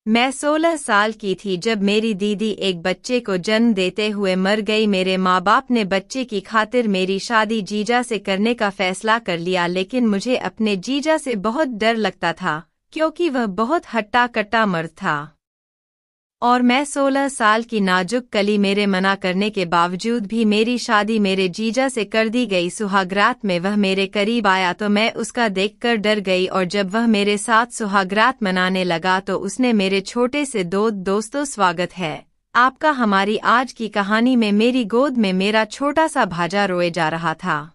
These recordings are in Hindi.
मैं 16 साल की थी जब मेरी दीदी एक बच्चे को जन्म देते हुए मर गई। मेरे माँ बाप ने बच्चे की खातिर मेरी शादी जीजा से करने का फैसला कर लिया, लेकिन मुझे अपने जीजा से बहुत डर लगता था क्योंकि वह बहुत हट्टा कट्टा मर्द था और मैं 16 साल की नाजुक कली। मेरे मना करने के बावजूद भी मेरी शादी मेरे जीजा से कर दी गई। सुहागरात में वह मेरे करीब आया तो मैं उसका देखकर डर गई और जब वह मेरे साथ सुहागरात मनाने लगा तो उसने मेरे छोटे से दोस्तों स्वागत है आपका हमारी आज की कहानी में। मेरी गोद में मेरा छोटा सा भाजा रोए जा रहा था।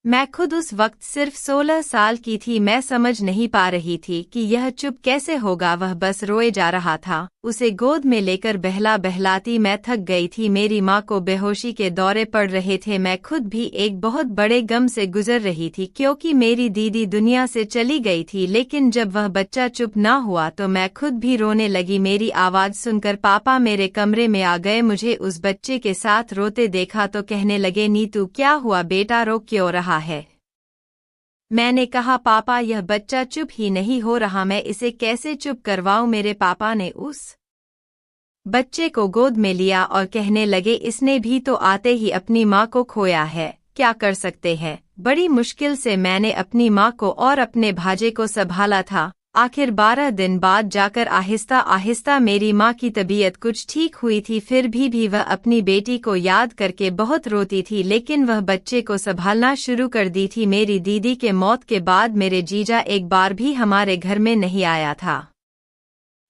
मैं खुद उस वक्त सिर्फ 16 साल की थी। मैं समझ नहीं पा रही थी कि यह चुप कैसे होगा। वह बस रोए जा रहा था। उसे गोद में लेकर बहलाती मैं थक गई थी। मेरी माँ को बेहोशी के दौरे पड़ रहे थे। मैं खुद भी एक बहुत बड़े गम से गुजर रही थी क्योंकि मेरी दीदी दुनिया से चली गई थी। लेकिन जब वह बच्चा चुप ना हुआ तो मैं खुद भी रोने लगी। मेरी आवाज़ सुनकर पापा मेरे कमरे में आ गए। मुझे उस बच्चे के साथ रोते देखा तो कहने लगे, नीतू क्या हुआ बेटा, रो क्यों रहा है? मैंने कहा, पापा यह बच्चा चुप ही नहीं हो रहा, मैं इसे कैसे चुप करवाऊं? मेरे पापा ने उस बच्चे को गोद में लिया और कहने लगे, इसने भी तो आते ही अपनी माँ को खोया है, क्या कर सकते हैं? बड़ी मुश्किल से मैंने अपनी माँ को और अपने भाजे को संभाला था। आखिर 12 दिन बाद जाकर आहिस्ता आहिस्ता मेरी माँ की तबीयत कुछ ठीक हुई थी। फिर भी वह अपनी बेटी को याद करके बहुत रोती थी, लेकिन वह बच्चे को संभालना शुरू कर दी थी। मेरी दीदी के मौत के बाद मेरे जीजा एक बार भी हमारे घर में नहीं आया था।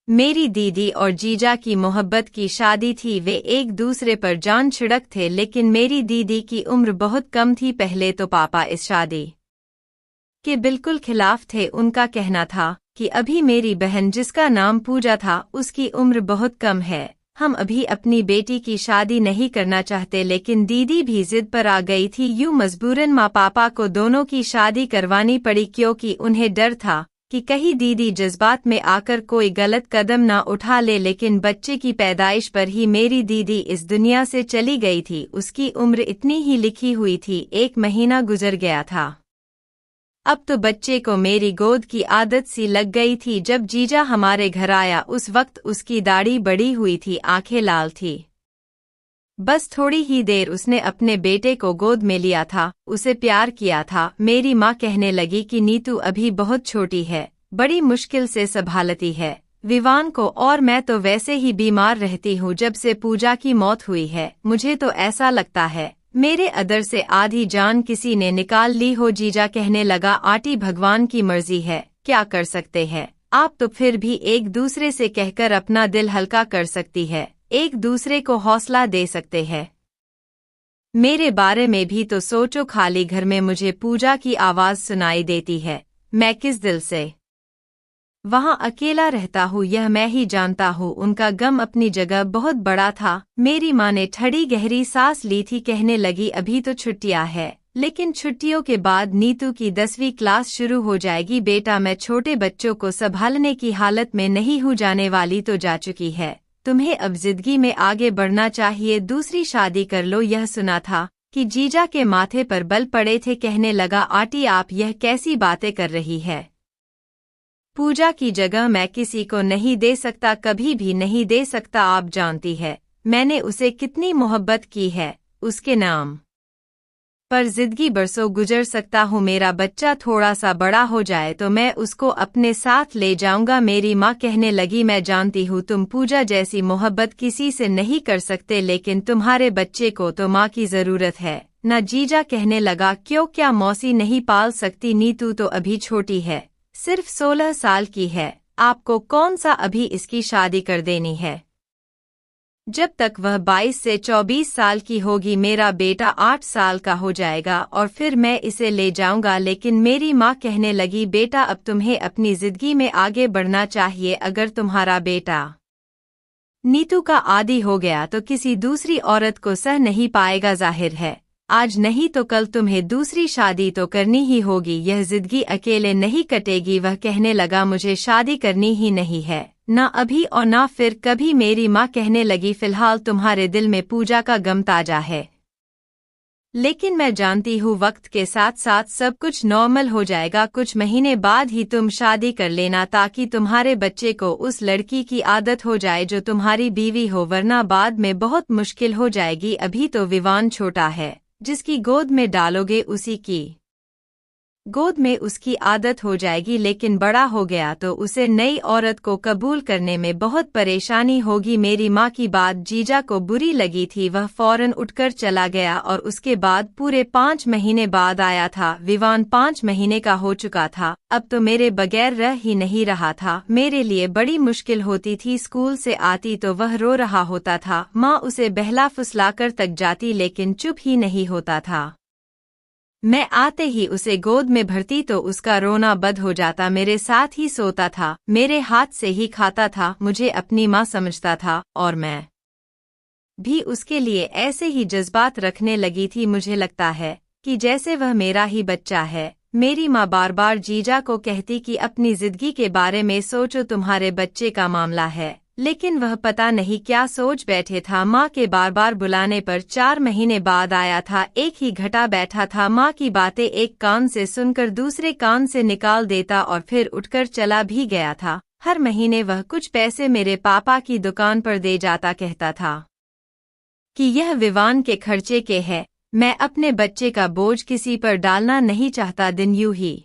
मेरी दीदी और जीजा की मोहब्बत की शादी थी। वे एक दूसरे पर जान छिड़क थे, लेकिन मेरी दीदी की उम्र बहुत कम थी। पहले तो पापा इस शादी के बिल्कुल खिलाफ थे। उनका कहना था कि अभी मेरी बहन जिसका नाम पूजा था उसकी उम्र बहुत कम है, हम अभी अपनी बेटी की शादी नहीं करना चाहते। लेकिन दीदी भी जिद पर आ गई थी। यूं मजबूरन माँ पापा को दोनों की शादी करवानी पड़ी क्योंकि उन्हें डर था कि कहीं दीदी जज्बात में आकर कोई गलत कदम ना उठा ले। लेकिन बच्चे की पैदाइश पर ही मेरी दीदी इस दुनिया से चली गई थी। उसकी उम्र इतनी ही लिखी हुई थी। 1 महीना गुजर गया था। अब तो बच्चे को मेरी गोद की आदत सी लग गई थी। जब जीजा हमारे घर आया उस वक्त उसकी दाढ़ी बड़ी हुई थी, आंखें लाल थी। बस थोड़ी ही देर उसने अपने बेटे को गोद में लिया था, उसे प्यार किया था। मेरी माँ कहने लगी कि नीतू अभी बहुत छोटी है, बड़ी मुश्किल से संभालती है विवान को, और मैं तो वैसे ही बीमार रहती हूँ जब से पूजा की मौत हुई है। मुझे तो ऐसा लगता है मेरे अदर से आधी जान किसी ने निकाल ली हो। जीजा कहने लगा, आंटी भगवान की मर्जी है, क्या कर सकते हैं आप, तो फिर भी एक दूसरे से कहकर अपना दिल हल्का कर सकती है, एक दूसरे को हौसला दे सकते हैं। मेरे बारे में भी तो सोचो, खाली घर में मुझे पूजा की आवाज़ सुनाई देती है, मैं किस दिल से वहां अकेला रहता हूँ यह मैं ही जानता हूँ। उनका गम अपनी जगह बहुत बड़ा था। मेरी माँ ने ठड़ी गहरी सांस ली थी, कहने लगी, अभी तो छुट्टियां है, लेकिन छुट्टियों के बाद नीतू की 10वीं क्लास शुरू हो जाएगी। बेटा मैं छोटे बच्चों को संभालने की हालत में नहीं हूँ, जाने वाली तो जा चुकी है, तुम्हें अब जिंदगी में आगे बढ़ना चाहिए, दूसरी शादी कर लो। यह सुना था कि जीजा के माथे पर बल पड़े थे। कहने लगा, आंटी आप यह कैसी बातें कर रही है, पूजा की जगह मैं किसी को नहीं दे सकता, कभी भी नहीं दे सकता। आप जानती है मैंने उसे कितनी मोहब्बत की है, उसके नाम पर जिंदगी बरसों गुजर सकता हूँ। मेरा बच्चा थोड़ा सा बड़ा हो जाए तो मैं उसको अपने साथ ले जाऊंगा। मेरी माँ कहने लगी, मैं जानती हूँ तुम पूजा जैसी मोहब्बत किसी से नहीं कर सकते, लेकिन तुम्हारे बच्चे को तो माँ की जरूरत है ना। जीजा कहने लगा, क्यों, क्या मौसी नहीं पाल सकती? नीतू तो अभी छोटी है, सिर्फ 16 साल की है, आपको कौन सा अभी इसकी शादी कर देनी है? जब तक वह 22 से 24 साल की होगी मेरा बेटा 8 साल का हो जाएगा और फिर मैं इसे ले जाऊंगा। लेकिन मेरी माँ कहने लगी, बेटा अब तुम्हें अपनी जिंदगी में आगे बढ़ना चाहिए। अगर तुम्हारा बेटा नीतू का आदी हो गया तो किसी दूसरी औरत को सह नहीं पाएगा। जाहिर है आज नहीं तो कल तुम्हें दूसरी शादी तो करनी ही होगी, यह जिंदगी अकेले नहीं कटेगी। वह कहने लगा, मुझे शादी करनी ही नहीं है, ना अभी और ना फिर कभी। मेरी माँ कहने लगी, फिलहाल तुम्हारे दिल में पूजा का गम ताजा है, लेकिन मैं जानती हूँ वक्त के साथ साथ सब कुछ नॉर्मल हो जाएगा। कुछ महीने बाद ही तुम शादी कर लेना ताकि तुम्हारे बच्चे को उस लड़की की आदत हो जाए जो तुम्हारी बीवी हो, वरना बाद में बहुत मुश्किल हो जाएगी। अभी तो विवान छोटा है, जिसकी गोद में डालोगे उसी की गोद में उसकी आदत हो जाएगी, लेकिन बड़ा हो गया तो उसे नई औरत को कबूल करने में बहुत परेशानी होगी। मेरी माँ की बात जीजा को बुरी लगी थी, वह फौरन उठकर चला गया और उसके बाद पूरे 5 महीने बाद आया था। विवान 5 महीने का हो चुका था, अब तो मेरे बगैर रह ही नहीं रहा था। मेरे लिए बड़ी मुश्किल होती थी, स्कूल से आती तो वह रो रहा होता था, माँ उसे बहला फुसलाकर तक जाती लेकिन चुप ही नहीं होता था। मैं आते ही उसे गोद में भरती तो उसका रोना बंद हो जाता, मेरे साथ ही सोता था, मेरे हाथ से ही खाता था, मुझे अपनी माँ समझता था और मैं भी उसके लिए ऐसे ही जज्बात रखने लगी थी। मुझे लगता है कि जैसे वह मेरा ही बच्चा है। मेरी माँ बार बार जीजा को कहती कि अपनी जिंदगी के बारे में सोचो, तुम्हारे बच्चे का मामला है, लेकिन वह पता नहीं क्या सोच बैठे था। माँ के बार बार बुलाने पर 4 महीने बाद आया था, एक ही घटा बैठा था, माँ की बातें एक कान से सुनकर दूसरे कान से निकाल देता और फिर उठकर चला भी गया था। हर महीने वह कुछ पैसे मेरे पापा की दुकान पर दे जाता, कहता था कि यह विवान के खर्चे के है। मैं अपने बच्चे का बोझ किसी पर डालना नहीं चाहता। दिन यूं ही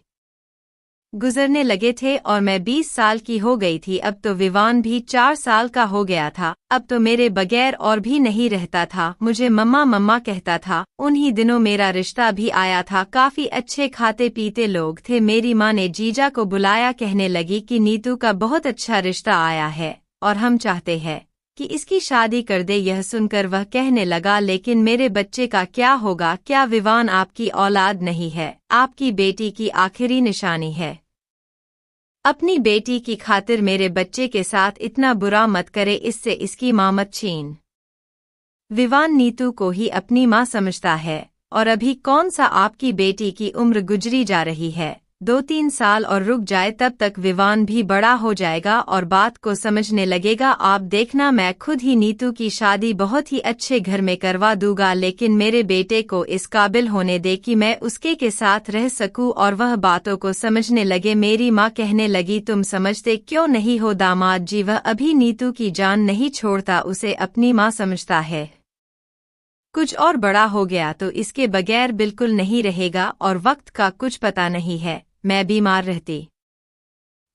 गुजरने लगे थे और मैं 20 साल की हो गई थी। अब तो विवान भी 4 साल का हो गया था, अब तो मेरे बगैर और भी नहीं रहता था, मुझे मम्मा मम्मा कहता था। उन्हीं दिनों मेरा रिश्ता भी आया था, काफी अच्छे खाते पीते लोग थे। मेरी माँ ने जीजा को बुलाया, कहने लगी कि नीतू का बहुत अच्छा रिश्ता आया है और हम चाहते हैं कि इसकी शादी कर दे। यह सुनकर वह कहने लगा, लेकिन मेरे बच्चे का क्या होगा? क्या विवान आपकी औलाद नहीं है? आपकी बेटी की आखिरी निशानी है। अपनी बेटी की खातिर मेरे बच्चे के साथ इतना बुरा मत करे, इससे इसकी माँ मत छीन। विवान नीतू को ही अपनी माँ समझता है और अभी कौन सा आपकी बेटी की उम्र गुजरी जा रही है, 2-3 साल और रुक जाए, तब तक विवान भी बड़ा हो जाएगा और बात को समझने लगेगा। आप देखना, मैं खुद ही नीतू की शादी बहुत ही अच्छे घर में करवा दूंगा, लेकिन मेरे बेटे को इस काबिल होने दे कि मैं उसके के साथ रह सकूं और वह बातों को समझने लगे। मेरी माँ कहने लगी, तुम समझते क्यों नहीं हो दामाद जी? वह अभी नीतू की जान नहीं छोड़ता, उसे अपनी माँ समझता है। कुछ और बड़ा हो गया तो इसके बगैर बिल्कुल नहीं रहेगा और वक्त का कुछ पता नहीं है। मैं बीमार रहती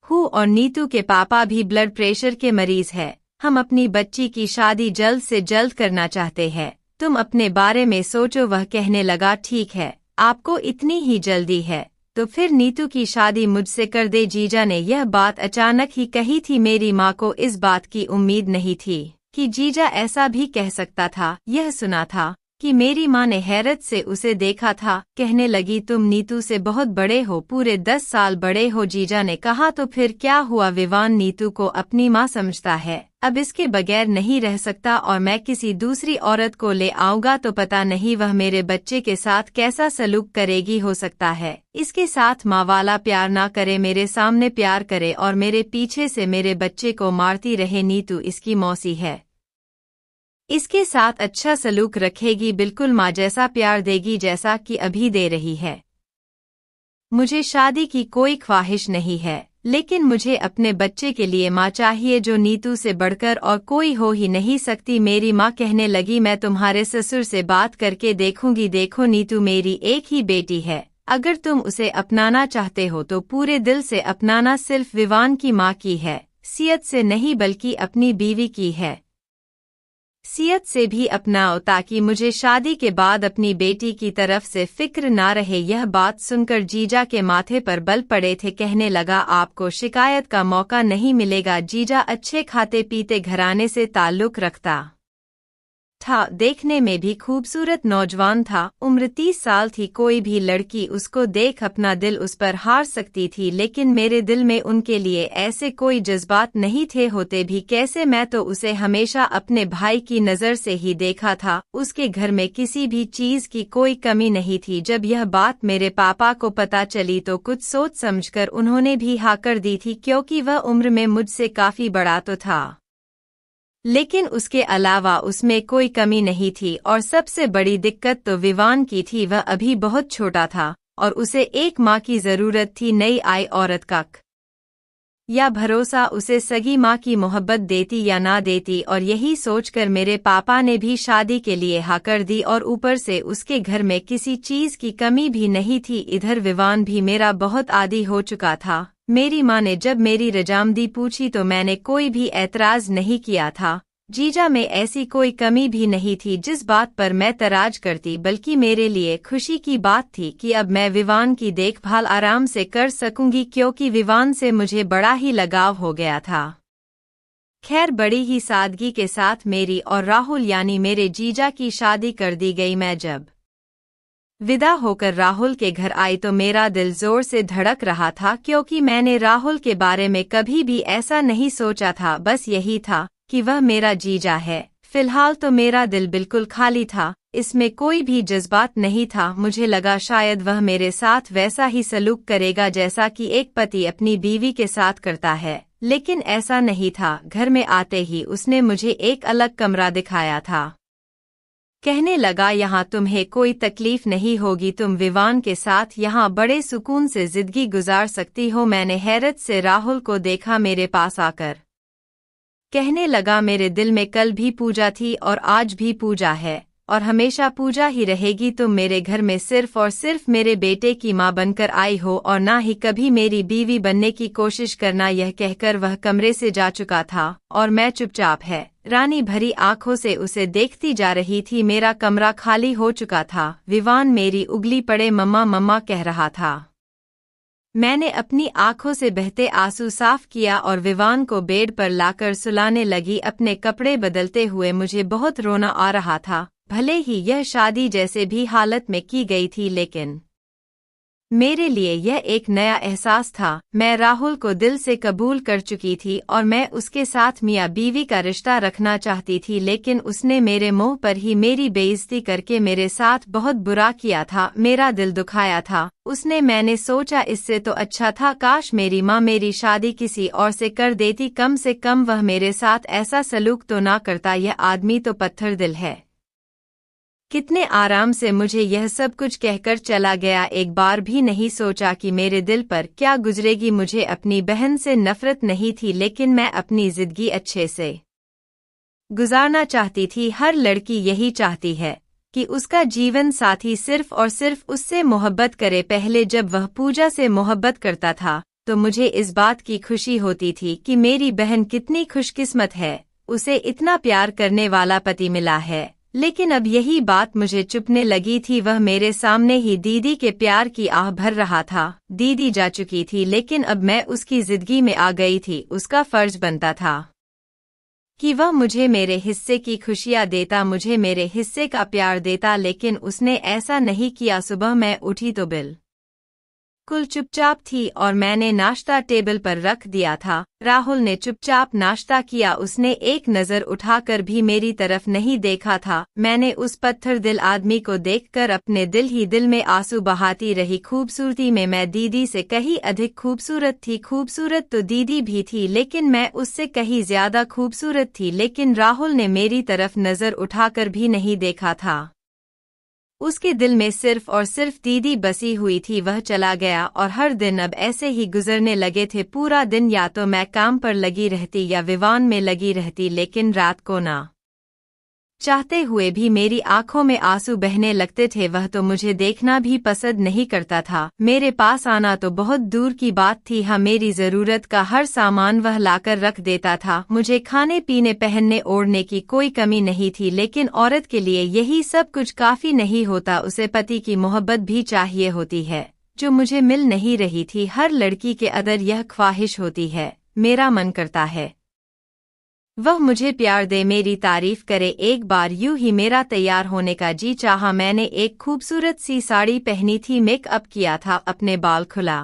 हूँ और नीतू के पापा भी ब्लड प्रेशर के मरीज है। हम अपनी बच्ची की शादी जल्द से जल्द करना चाहते हैं, तुम अपने बारे में सोचो। वह कहने लगा, ठीक है, आपको इतनी ही जल्दी है तो फिर नीतू की शादी मुझसे कर दे। जीजा ने यह बात अचानक ही कही थी। मेरी माँ को इस बात की उम्मीद नहीं थी कि जीजा ऐसा भी कह सकता था। यह सुना था कि मेरी माँ ने हैरत से उसे देखा था, कहने लगी, तुम नीतू से बहुत बड़े हो, पूरे 10 साल बड़े हो। जीजा ने कहा, तो फिर क्या हुआ? विवान नीतू को अपनी माँ समझता है, अब इसके बगैर नहीं रह सकता और मैं किसी दूसरी औरत को ले आऊंगा तो पता नहीं वह मेरे बच्चे के साथ कैसा सलूक करेगी। हो सकता है इसके साथ माँ वाला प्यार ना करे, मेरे सामने प्यार करे और मेरे पीछे से मेरे बच्चे को मारती रहे। नीतू इसकी मौसी है, इसके साथ अच्छा सलूक रखेगी, बिल्कुल माँ जैसा प्यार देगी जैसा कि अभी दे रही है। मुझे शादी की कोई ख्वाहिश नहीं है, लेकिन मुझे अपने बच्चे के लिए माँ चाहिए जो नीतू से बढ़कर और कोई हो ही नहीं सकती। मेरी माँ कहने लगी, मैं तुम्हारे ससुर से बात करके देखूंगी। देखो नीतू मेरी एक ही बेटी है, अगर तुम उसे अपनाना चाहते हो तो पूरे दिल से अपनाना। सिर्फ विवान की माँ की है, सियत से नहीं बल्कि अपनी बीवी की है, सियत से भी अपनाओ ताकि मुझे शादी के बाद अपनी बेटी की तरफ से फिक्र ना रहे। यह बात सुनकर जीजा के माथे पर बल पड़े थे, कहने लगा, आपको शिकायत का मौका नहीं मिलेगा। जीजा अच्छे खाते पीते घराने से ताल्लुक रखता था, देखने में भी खूबसूरत नौजवान था, उम्र 30 साल थी। कोई भी लड़की उसको देख अपना दिल उस पर हार सकती थी, लेकिन मेरे दिल में उनके लिए ऐसे कोई जज्बात नहीं थे। होते भी कैसे, मैं तो उसे हमेशा अपने भाई की नज़र से ही देखा था, उसके घर में किसी भी चीज़ की कोई कमी नहीं थी। जब यह बात मेरे पापा को पता चली तो कुछ सोच समझकर उन्होंने भी हाँ कर दी थी, क्योंकि वह उम्र में मुझसे काफ़ी बड़ा तो था, लेकिन उसके अलावा उसमें कोई कमी नहीं थी और सबसे बड़ी दिक्कत तो विवान की थी। वह अभी बहुत छोटा था और उसे एक माँ की जरूरत थी, नई आई औरत का या भरोसा उसे सगी माँ की मोहब्बत देती या ना देती। और यही सोचकर मेरे पापा ने भी शादी के लिए हाँ कर दी और ऊपर से उसके घर में किसी चीज की कमी भी नहीं थी। इधर विवान भी मेरा बहुत आदी हो चुका था। मेरी माँ ने जब मेरी रजामंदी पूछी तो मैंने कोई भी ऐतराज नहीं किया था। जीजा में ऐसी कोई कमी भी नहीं थी जिस बात पर मैं तराज करती, बल्कि मेरे लिए खुशी की बात थी कि अब मैं विवान की देखभाल आराम से कर सकूंगी, क्योंकि विवान से मुझे बड़ा ही लगाव हो गया था। खैर, बड़ी ही सादगी के साथ मेरी और राहुल यानी मेरे जीजा की शादी कर दी गई। मैं जब विदा होकर राहुल के घर आई तो मेरा दिल जोर से धड़क रहा था, क्योंकि मैंने राहुल के बारे में कभी भी ऐसा नहीं सोचा था। बस यही था कि वह मेरा जीजा है। फिलहाल तो मेरा दिल बिल्कुल खाली था, इसमें कोई भी जज्बात नहीं था। मुझे लगा शायद वह मेरे साथ वैसा ही सलूक करेगा जैसा कि एक पति अपनी बीवी के साथ करता है, लेकिन ऐसा नहीं था। घर में आते ही उसने मुझे एक अलग कमरा दिखाया था। कहने लगा, यहाँ तुम्हें कोई तकलीफ नहीं होगी, तुम विवान के साथ यहाँ बड़े सुकून से जिंदगी गुजार सकती हो। मैंने हैरत से राहुल को देखा मेरे पास आकर कहने लगा, मेरे दिल में कल भी पूजा थी और आज भी पूजा है और हमेशा पूजा ही रहेगी। तुम मेरे घर में सिर्फ और सिर्फ मेरे बेटे की माँ बनकर आई हो और ना ही कभी मेरी बीवी बनने की कोशिश करना। यह कहकर वह कमरे से जा चुका था और मैं चुपचाप रानी भरी आंखों से उसे देखती जा रही थी। मेरा कमरा खाली हो चुका था। विवान मेरी उंगली पड़े मम्मा मम्मा कह रहा था। मैंने अपनी आंखों से बहते आंसू साफ किया और विवान को बेड पर लाकर सुलाने लगी, अपने कपड़े बदलते हुए। मुझे बहुत रोना आ रहा था। भले ही यह शादी जैसे भी हालत में की गई थी, लेकिन मेरे लिए यह एक नया एहसास था। मैं राहुल को दिल से कबूल कर चुकी थी और मैं उसके साथ मियाँ बीवी का रिश्ता रखना चाहती थी, लेकिन उसने मेरे मुंह पर ही मेरी बेइज्जती करके मेरे साथ बहुत बुरा किया था। मेरा दिल दुखाया था उसने। मैंने सोचा इससे तो अच्छा था काश मेरी माँ मेरी शादी किसी और से कर देती, कम से कम वह मेरे साथ ऐसा सलूक तो ना करता। यह आदमी तो पत्थर दिल है। कितने आराम से मुझे यह सब कुछ कहकर चला गया। एक बार भी नहीं सोचा कि मेरे दिल पर क्या गुजरेगी। मुझे अपनी बहन से नफरत नहीं थी, लेकिन मैं अपनी जिंदगी अच्छे से गुजारना चाहती थी। हर लड़की यही चाहती है कि उसका जीवन साथी सिर्फ और सिर्फ उससे मोहब्बत करे। पहले जब वह पूजा से मोहब्बत करता था तो मुझे इस बात की खुशी होती थी कि मेरी बहन कितनी खुशकिस्मत है, उसे इतना प्यार करने वाला पति मिला है। लेकिन अब यही बात मुझे चुभने लगी थी। वह मेरे सामने ही दीदी के प्यार की आह भर रहा था। दीदी जा चुकी थी, लेकिन अब मैं उसकी जिंदगी में आ गई थी। उसका फर्ज बनता था कि वह मुझे मेरे हिस्से की खुशियाँ देता, मुझे मेरे हिस्से का प्यार देता, लेकिन उसने ऐसा नहीं किया। सुबह मैं उठी तो बिल्कुल चुपचाप थी और मैंने नाश्ता टेबल पर रख दिया था। राहुल ने चुपचाप नाश्ता किया। उसने एक नज़र उठाकर भी मेरी तरफ नहीं देखा था। मैंने उस पत्थर दिल आदमी को देखकर अपने दिल ही दिल में आंसू बहाती रही। खूबसूरती में मैं दीदी से कहीं अधिक खूबसूरत थी। खूबसूरत तो दीदी भी थी, लेकिन मैं उससे कहीं ज्यादा खूबसूरत थी। लेकिन राहुल ने मेरी तरफ नज़र उठाकर भी नहीं देखा था। उसके दिल में सिर्फ और सिर्फ दीदी बसी हुई थी। वह चला गया और हर दिन अब ऐसे ही गुजरने लगे थे। पूरा दिन या तो मैं काम पर लगी रहती या विवान में लगी रहती, लेकिन रात को ना चाहते हुए भी मेरी आंखों में आंसू बहने लगते थे। वह तो मुझे देखना भी पसंद नहीं करता था। मेरे पास आना तो बहुत दूर की बात थी। हाँ, मेरी जरूरत का हर सामान वह लाकर रख देता था। मुझे खाने पीने पहनने ओढ़ने की कोई कमी नहीं थी, लेकिन औरत के लिए यही सब कुछ काफी नहीं होता। उसे पति की मोहब्बत भी चाहिए होती है, जो मुझे मिल नहीं रही थी। हर लड़की के अंदर यह ख्वाहिश होती है। मेरा मन करता है वह मुझे प्यार दे, मेरी तारीफ करे। एक बार यूं ही मेरा तैयार होने का जी चाहा। मैंने एक खूबसूरत सी साड़ी पहनी थी, मेकअप किया था, अपने बाल खुला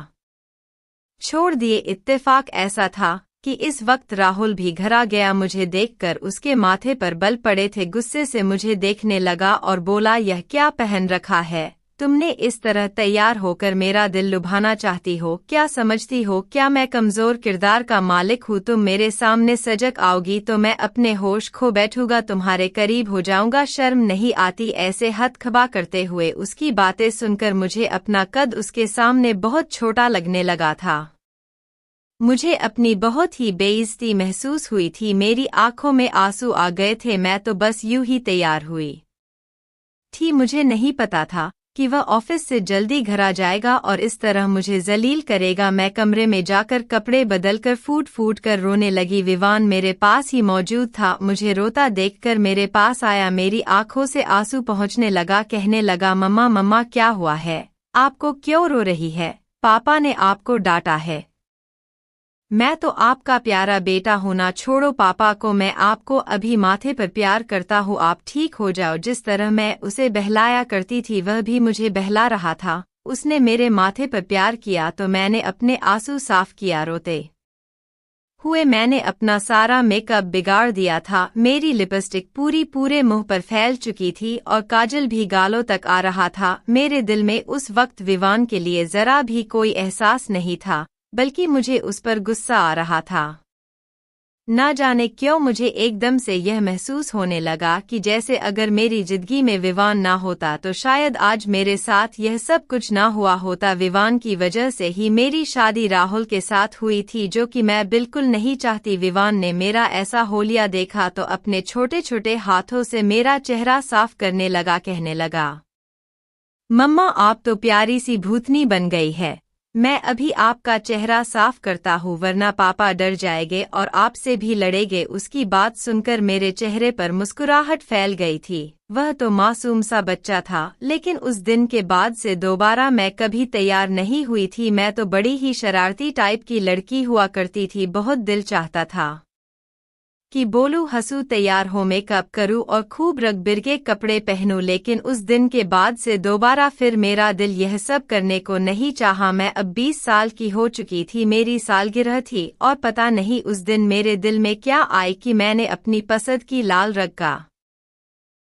छोड़ दिए। इत्तेफाक ऐसा था कि इस वक्त राहुल भी घर आ गया। मुझे देखकर उसके माथे पर बल पड़े थे। गुस्से से मुझे देखने लगा और बोला, यह क्या पहन रखा है? तुमने इस तरह तैयार होकर मेरा दिल लुभाना चाहती हो? क्या समझती हो क्या मैं कमजोर किरदार का मालिक हूँ? तुम मेरे सामने सजग आओगी तो मैं अपने होश खो बैठूंगा, तुम्हारे करीब हो जाऊंगा। शर्म नहीं आती ऐसे हथखबा करते हुए? उसकी बातें सुनकर मुझे अपना कद उसके सामने बहुत छोटा लगने लगा था। मुझे अपनी बहुत ही बेइज्जती महसूस हुई थी। मेरी आंखों में आंसू आ गए थे। मैं तो बस यूं ही तैयार हुई थी। मुझे नहीं पता था कि वह ऑफिस से जल्दी घर आ जाएगा और इस तरह मुझे जलील करेगा। मैं कमरे में जाकर कपड़े बदलकर फूट फूट कर रोने लगी। विवान मेरे पास ही मौजूद था। मुझे रोता देखकर मेरे पास आया, मेरी आंखों से आंसू पहुंचने लगा। कहने लगा, मम्मा मम्मा क्या हुआ है? आपको क्यों रो रही है? पापा ने आपको डांटा है। मैं तो आपका प्यारा बेटा हूं ना। छोड़ो पापा को, मैं आपको अभी माथे पर प्यार करता हूँ, आप ठीक हो जाओ। जिस तरह मैं उसे बहलाया करती थी वह भी मुझे बहला रहा था। उसने मेरे माथे पर प्यार किया तो मैंने अपने आंसू साफ किया। रोते हुए मैंने अपना सारा मेकअप बिगाड़ दिया था। मेरी लिपस्टिक पूरे मुंह पर फैल चुकी थी और काजल भी गालों तक आ रहा था। मेरे दिल में उस वक्त विवान के लिए जरा भी कोई एहसास नहीं था, बल्कि मुझे उस पर गुस्सा आ रहा था। ना जाने क्यों मुझे एकदम से यह महसूस होने लगा कि जैसे अगर मेरी जिंदगी में विवान ना होता तो शायद आज मेरे साथ यह सब कुछ ना हुआ होता। विवान की वजह से ही मेरी शादी राहुल के साथ हुई थी, जो कि मैं बिल्कुल नहीं चाहती। विवान ने मेरा ऐसा होलिया देखा तो अपने छोटे छोटे हाथों से मेरा चेहरा साफ करने लगा। कहने लगा, मम्मा आप तो प्यारी सी भूतनी बन गई है। मैं अभी आपका चेहरा साफ करता हूँ, वरना पापा डर जाएंगे और आपसे भी लड़ेंगे। उसकी बात सुनकर मेरे चेहरे पर मुस्कुराहट फैल गई थी। वह तो मासूम सा बच्चा था, लेकिन उस दिन के बाद से दोबारा मैं कभी तैयार नहीं हुई थी। मैं तो बड़ी ही शरारती टाइप की लड़की हुआ करती थी। बहुत दिल चाहता था कि बोलूं, हंसूं, तैयार हो, मेकअप करूं और खूब रंग बिरंगे कपड़े पहनूं, लेकिन उस दिन के बाद से दोबारा फिर मेरा दिल यह सब करने को नहीं चाहा। मैं अब 20 साल की हो चुकी थी। मेरी सालगिरह थी और पता नहीं उस दिन मेरे दिल में क्या आई कि मैंने अपनी पसंद की लाल रंग का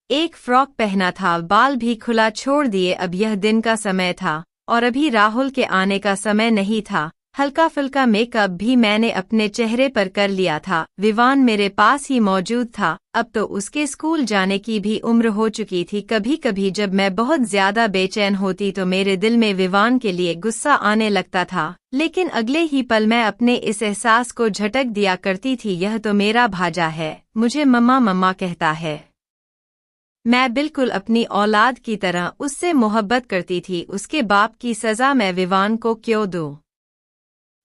एक फ्रॉक पहना था, बाल भी खुला छोड़ दिए। अब यह दिन का समय था और अभी राहुल के आने का समय नहीं था। हल्का फुल्का मेकअप भी मैंने अपने चेहरे पर कर लिया था। विवान मेरे पास ही मौजूद था। अब तो उसके स्कूल जाने की भी उम्र हो चुकी थी। कभी कभी जब मैं बहुत ज्यादा बेचैन होती तो मेरे दिल में विवान के लिए गुस्सा आने लगता था, लेकिन अगले ही पल मैं अपने इस एहसास को झटक दिया करती थी, यह तो मेरा भाजा है, मुझे मम्मा मम्मा कहता है। मैं बिल्कुल अपनी औलाद की तरह उससे मोहब्बत करती थी। उसके बाप की सजा मैं विवान को क्यों दूं?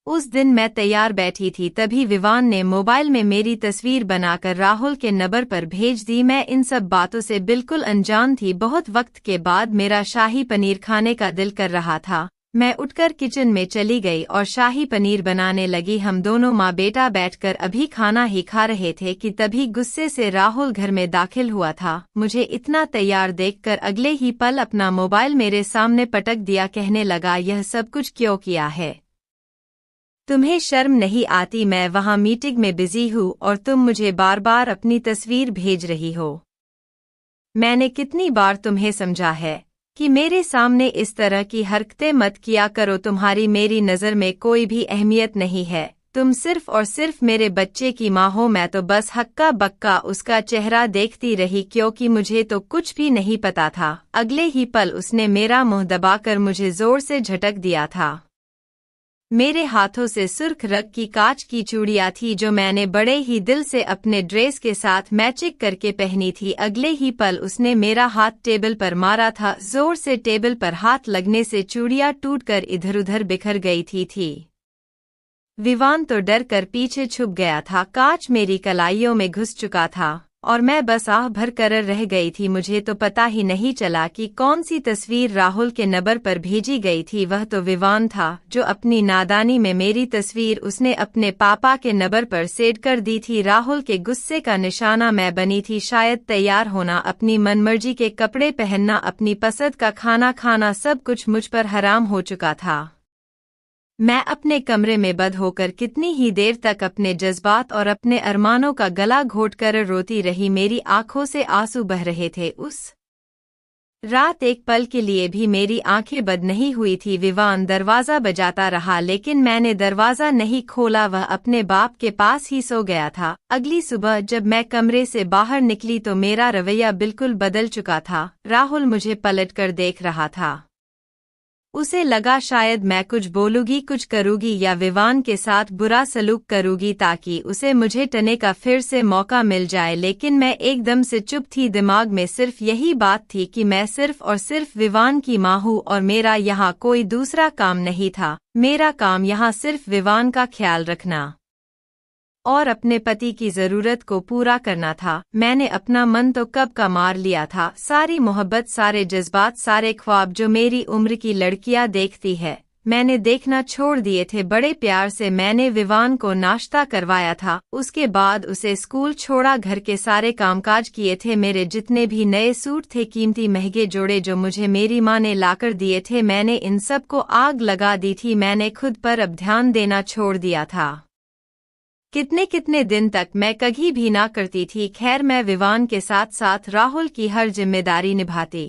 उस दिन मैं तैयार बैठी थी, तभी विवान ने मोबाइल में मेरी तस्वीर बनाकर राहुल के नंबर पर भेज दी। मैं इन सब बातों से बिल्कुल अनजान थी। बहुत वक्त के बाद मेरा शाही पनीर खाने का दिल कर रहा था। मैं उठकर किचन में चली गई और शाही पनीर बनाने लगी। हम दोनों माँ बेटा बैठकर अभी खाना ही खा रहे थे कि तभी गुस्से से राहुल घर में दाखिल हुआ था। मुझे इतना तैयार देखकर अगले ही पल अपना मोबाइल मेरे सामने पटक दिया। कहने लगा, यह सब कुछ क्यों किया है? तुम्हें शर्म नहीं आती? मैं वहाँ मीटिंग में बिजी हूँ और तुम मुझे बार बार अपनी तस्वीर भेज रही हो। मैंने कितनी बार तुम्हें समझा है कि मेरे सामने इस तरह की हरकतें मत किया करो। तुम्हारी मेरी नज़र में कोई भी अहमियत नहीं है। तुम सिर्फ और सिर्फ मेरे बच्चे की माँ हो। मैं तो बस हक्का बक्का उसका चेहरा देखती रही, क्योंकि मुझे तो कुछ भी नहीं पता था। अगले ही पल उसने मेरा मुंह दबाकर मुझे जोर से झटक दिया था। मेरे हाथों से सुर्ख रंग की कांच की चूड़ियां थी, जो मैंने बड़े ही दिल से अपने ड्रेस के साथ मैचिंग करके पहनी थी। अगले ही पल उसने मेरा हाथ टेबल पर मारा था। जोर से टेबल पर हाथ लगने से चूड़ियां टूटकर इधर उधर बिखर गई थी। विवान तो डर कर पीछे छुप गया था। कांच मेरी कलाइयों में घुस चुका था और मैं बस आह भर कर रह गई थी। मुझे तो पता ही नहीं चला कि कौन सी तस्वीर राहुल के नंबर पर भेजी गई थी। वह तो विवान था जो अपनी नादानी में मेरी तस्वीर उसने अपने पापा के नंबर पर सेट कर दी थी। राहुल के गुस्से का निशाना मैं बनी थी। शायद तैयार होना, अपनी मनमर्जी के कपड़े पहनना, अपनी पसंद का खाना खाना, सब कुछ मुझ पर हराम हो चुका था। मैं अपने कमरे में बंद होकर कितनी ही देर तक अपने जज्बात और अपने अरमानों का गला घोट कर रोती रही। मेरी आंखों से आंसू बह रहे थे। उस रात एक पल के लिए भी मेरी आंखें बंद नहीं हुई थी। विवान दरवाजा बजाता रहा लेकिन मैंने दरवाजा नहीं खोला। वह अपने बाप के पास ही सो गया था। अगली सुबह जब मैं कमरे से बाहर निकली तो मेरा रवैया बिल्कुल बदल चुका था। राहुल मुझे पलटकर देख रहा था। उसे लगा शायद मैं कुछ बोलूंगी, कुछ करूंगी या विवान के साथ बुरा सलूक करूंगी ताकि उसे मुझे टने का फिर से मौका मिल जाए। लेकिन मैं एकदम से चुप थी। दिमाग में सिर्फ यही बात थी कि मैं सिर्फ और सिर्फ विवान की माँ हूँ और मेरा यहाँ कोई दूसरा काम नहीं था। मेरा काम यहाँ सिर्फ विवान का ख्याल रखना और अपने पति की जरूरत को पूरा करना था। मैंने अपना मन तो कब का मार लिया था। सारी मोहब्बत, सारे जज्बात, सारे ख्वाब जो मेरी उम्र की लड़कियां देखती है, मैंने देखना छोड़ दिए थे। बड़े प्यार से मैंने विवान को नाश्ता करवाया था। उसके बाद उसे स्कूल छोड़ा, घर के सारे कामकाज किए थे। मेरे जितने भी नए सूट थे, कीमती महंगे जोड़े जो मुझे मेरी माँ ने लाकर दिए थे, मैंने इन सब को आग लगा दी थी। मैंने खुद पर अब ध्यान देना छोड़ दिया था। कितने कितने दिन तक मैं कभी भी ना करती थी। खैर, मैं विवान के साथ साथ राहुल की हर जिम्मेदारी निभाती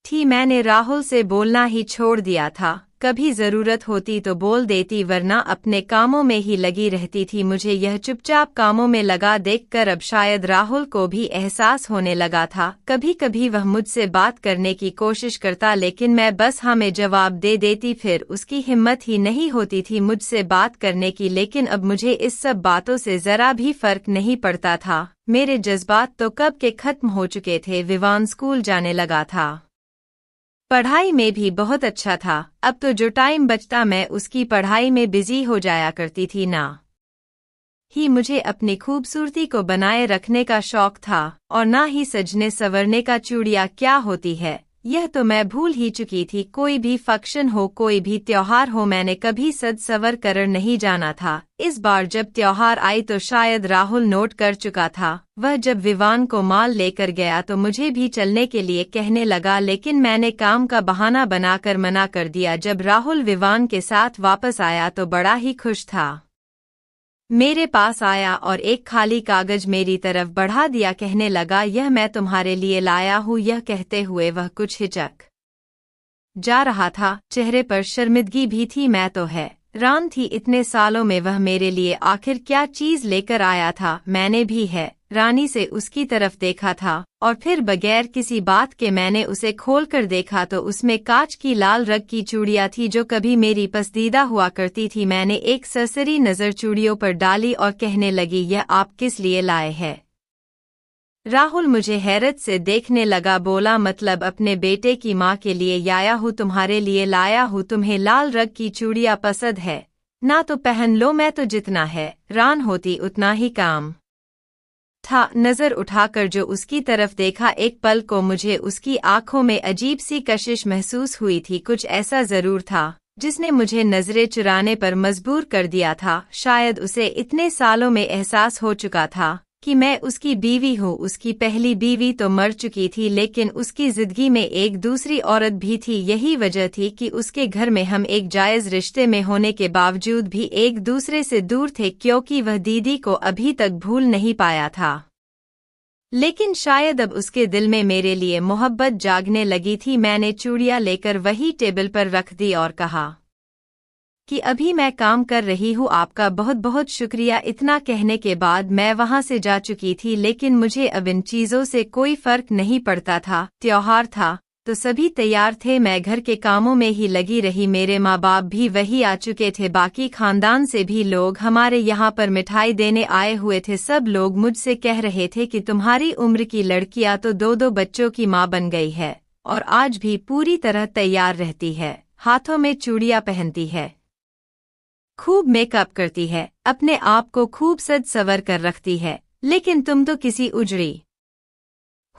थी। मैंने राहुल से बोलना ही छोड़ दिया था। कभी जरूरत होती तो बोल देती, वरना अपने कामों में ही लगी रहती थी। मुझे यह चुपचाप कामों में लगा देखकर अब शायद राहुल को भी एहसास होने लगा था। कभी कभी वह मुझसे बात करने की कोशिश करता लेकिन मैं बस हाँ में जवाब दे देती। फिर उसकी हिम्मत ही नहीं होती थी मुझसे बात करने की। लेकिन अब मुझे इस सब बातों से जरा भी फर्क नहीं पड़ता था। मेरे जज्बात तो कब के खत्म हो चुके थे। विवान स्कूल जाने लगा था, पढ़ाई में भी बहुत अच्छा था। अब तो जो टाइम बचता मैं उसकी पढ़ाई में बिजी हो जाया करती थी। ना ही मुझे अपनी खूबसूरती को बनाए रखने का शौक था और ना ही सजने संवरने का। चूड़ियाँ क्या होती है यह तो मैं भूल ही चुकी थी। कोई भी फंक्शन हो, कोई भी त्योहार हो, मैंने कभी सज सवर कर नहीं जाना था। इस बार जब त्योहार आई तो शायद राहुल नोट कर चुका था। वह जब विवान को माल लेकर गया तो मुझे भी चलने के लिए कहने लगा, लेकिन मैंने काम का बहाना बनाकर मना कर दिया। जब राहुल विवान के साथ वापस आया तो बड़ा ही खुश था। मेरे पास आया और एक खाली कागज मेरी तरफ बढ़ा दिया। कहने लगा, यह मैं तुम्हारे लिए लाया हूँ। यह कहते हुए वह कुछ हिचक जा रहा था। चेहरे पर शर्मिंदगी भी थी। मैं तो हैरान थी, इतने सालों में वह मेरे लिए आखिर क्या चीज लेकर आया था। मैंने भी हैरानी से उसकी तरफ देखा था और फिर बगैर किसी बात के मैंने उसे खोलकर देखा तो उसमें कांच की लाल रंग की चूड़ियाँ थी जो कभी मेरी पसंदीदा हुआ करती थी। मैंने एक सरसरी नजर चूड़ियों पर डाली और कहने लगी, यह आप किस लिए लाए हैं? राहुल मुझे हैरत से देखने लगा। बोला, मतलब अपने बेटे की माँ के लिए आया हूँ, तुम्हारे लिए लाया हूँ। तुम्हें लाल रंग की चूड़ियाँ पसंद है ना तो पहन लो। मैं तो जितना हैरान होती उतना ही काम था। नजर उठाकर जो उसकी तरफ देखा, एक पल को मुझे उसकी आंखों में अजीब सी कशिश महसूस हुई थी। कुछ ऐसा जरूर था जिसने मुझे नजरें चुराने पर मजबूर कर दिया था। शायद उसे इतने सालों में एहसास हो चुका था कि मैं उसकी बीवी हूँ। उसकी पहली बीवी तो मर चुकी थी लेकिन उसकी जिंदगी में एक दूसरी औरत भी थी। यही वजह थी कि उसके घर में हम एक जायज रिश्ते में होने के बावजूद भी एक दूसरे से दूर थे, क्योंकि वह दीदी को अभी तक भूल नहीं पाया था। लेकिन शायद अब उसके दिल में मेरे लिए मोहब्बत जागने लगी थी। मैंने चूड़ियाँ लेकर वही टेबल पर रख दी और कहा कि अभी मैं काम कर रही हूँ, आपका बहुत बहुत शुक्रिया। इतना कहने के बाद मैं वहाँ से जा चुकी थी। लेकिन मुझे अब इन चीज़ों से कोई फर्क नहीं पड़ता था। त्योहार था तो सभी तैयार थे, मैं घर के कामों में ही लगी रही। मेरे माँ बाप भी वही आ चुके थे, बाकी खानदान से भी लोग हमारे यहाँ पर मिठाई देने आए हुए थे। सब लोग मुझसे कह रहे थे कि तुम्हारी उम्र की लड़कियाँ तो दो दो बच्चों की माँ बन गई है और आज भी पूरी तरह तैयार रहती है, हाथों में चूड़ियाँ पहनती है, खूब मेकअप करती है, अपने आप को खूब सज सवर कर रखती है, लेकिन तुम तो किसी उजड़ी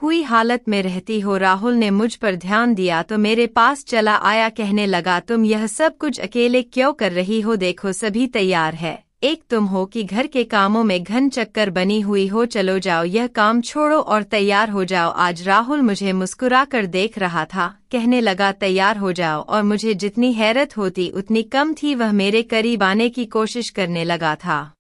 हुई हालत में रहती हो। राहुल ने मुझ पर ध्यान दिया तो मेरे पास चला आया। कहने लगा, तुम यह सब कुछ अकेले क्यों कर रही हो? देखो सभी तैयार है, एक तुम हो कि घर के कामों में घन चक्कर बनी हुई हो। चलो जाओ, यह काम छोड़ो और तैयार हो जाओ आज। राहुल मुझे मुस्कुराकर देख रहा था, कहने लगा, तैयार हो जाओ। और मुझे जितनी हैरत होती उतनी कम थी। वह मेरे करीब आने की कोशिश करने लगा था।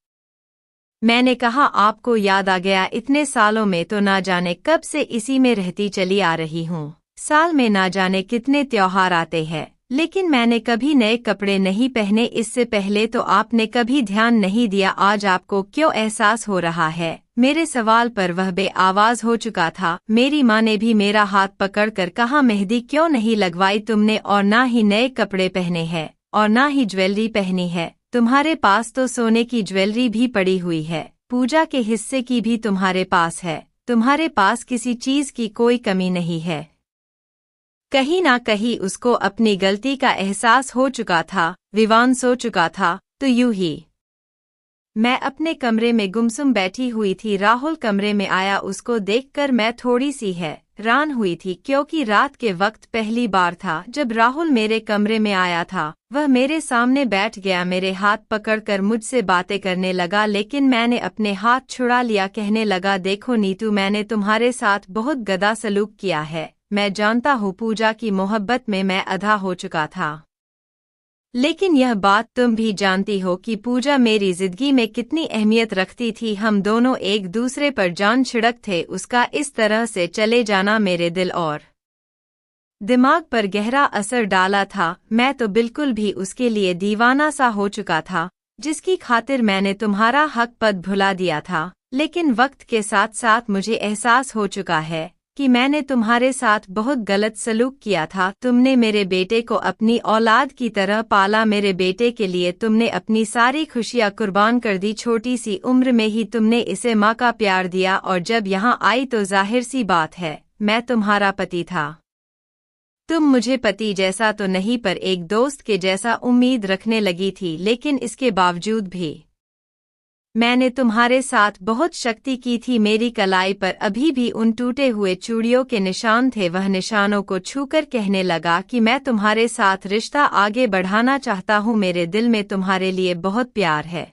मैंने कहा, आपको याद आ गया? इतने सालों में तो ना जाने कब से इसी में रहती चली आ रही हूँ। साल में ना जाने कितने त्योहार आते हैं, लेकिन मैंने कभी नए कपड़े नहीं पहने। इससे पहले तो आपने कभी ध्यान नहीं दिया। आज आपको क्यों एहसास हो रहा है? मेरे सवाल पर वह बेआवाज हो चुका था। मेरी माँ ने भी मेरा हाथ पकड़कर कहा, मेहंदी क्यों नहीं लगवाई तुमने? और ना ही नए कपड़े पहने हैं और ना ही ज्वेलरी पहनी है। तुम्हारे पास तो सोने की ज्वेलरी भी पड़ी हुई है, पूजा के हिस्से की भी तुम्हारे पास है। तुम्हारे पास किसी चीज की कोई कमी नहीं है। कहीं ना कहीं उसको अपनी गलती का एहसास हो चुका था। विवान सो चुका था, तो यूं ही मैं अपने कमरे में गुमसुम बैठी हुई थी। राहुल कमरे में आया। उसको देखकर मैं थोड़ी सी हैरान हुई थी, क्योंकि रात के वक्त पहली बार था जब राहुल मेरे कमरे में आया था। वह मेरे सामने बैठ गया, मेरे हाथ पकड़कर मुझसे बातें करने लगा, लेकिन मैंने अपने हाथ छुड़ा लिया। कहने लगा, देखो नीतू, मैंने तुम्हारे साथ बहुत गधा सलूक किया है। मैं जानता हूँ पूजा की मोहब्बत में मैं अधा हो चुका था, लेकिन यह बात तुम भी जानती हो कि पूजा मेरी जिंदगी में कितनी अहमियत रखती थी। हम दोनों एक दूसरे पर जान छिड़क थे। उसका इस तरह से चले जाना मेरे दिल और दिमाग पर गहरा असर डाला था। मैं तो बिल्कुल भी उसके लिए दीवाना सा हो चुका था, जिसकी खातिर मैंने तुम्हारा हक पद भुला दिया था। लेकिन वक्त के साथ साथ मुझे एहसास हो चुका है कि मैंने तुम्हारे साथ बहुत गलत सलूक किया था। तुमने मेरे बेटे को अपनी औलाद की तरह पाला। मेरे बेटे के लिए तुमने अपनी सारी खुशियां कुर्बान कर दी। छोटी सी उम्र में ही तुमने इसे माँ का प्यार दिया, और जब यहाँ आई तो जाहिर सी बात है, मैं तुम्हारा पति था। तुम मुझे पति जैसा तो नहीं, पर एक दोस्त के जैसा उम्मीद रखने लगी थी। लेकिन इसके बावजूद भी मैंने तुम्हारे साथ बहुत शक्ति की थी। मेरी कलाई पर अभी भी उन टूटे हुए चूड़ियों के निशान थे। वह निशानों को छूकर कहने लगा कि मैं तुम्हारे साथ रिश्ता आगे बढ़ाना चाहता हूँ। मेरे दिल में तुम्हारे लिए बहुत प्यार है।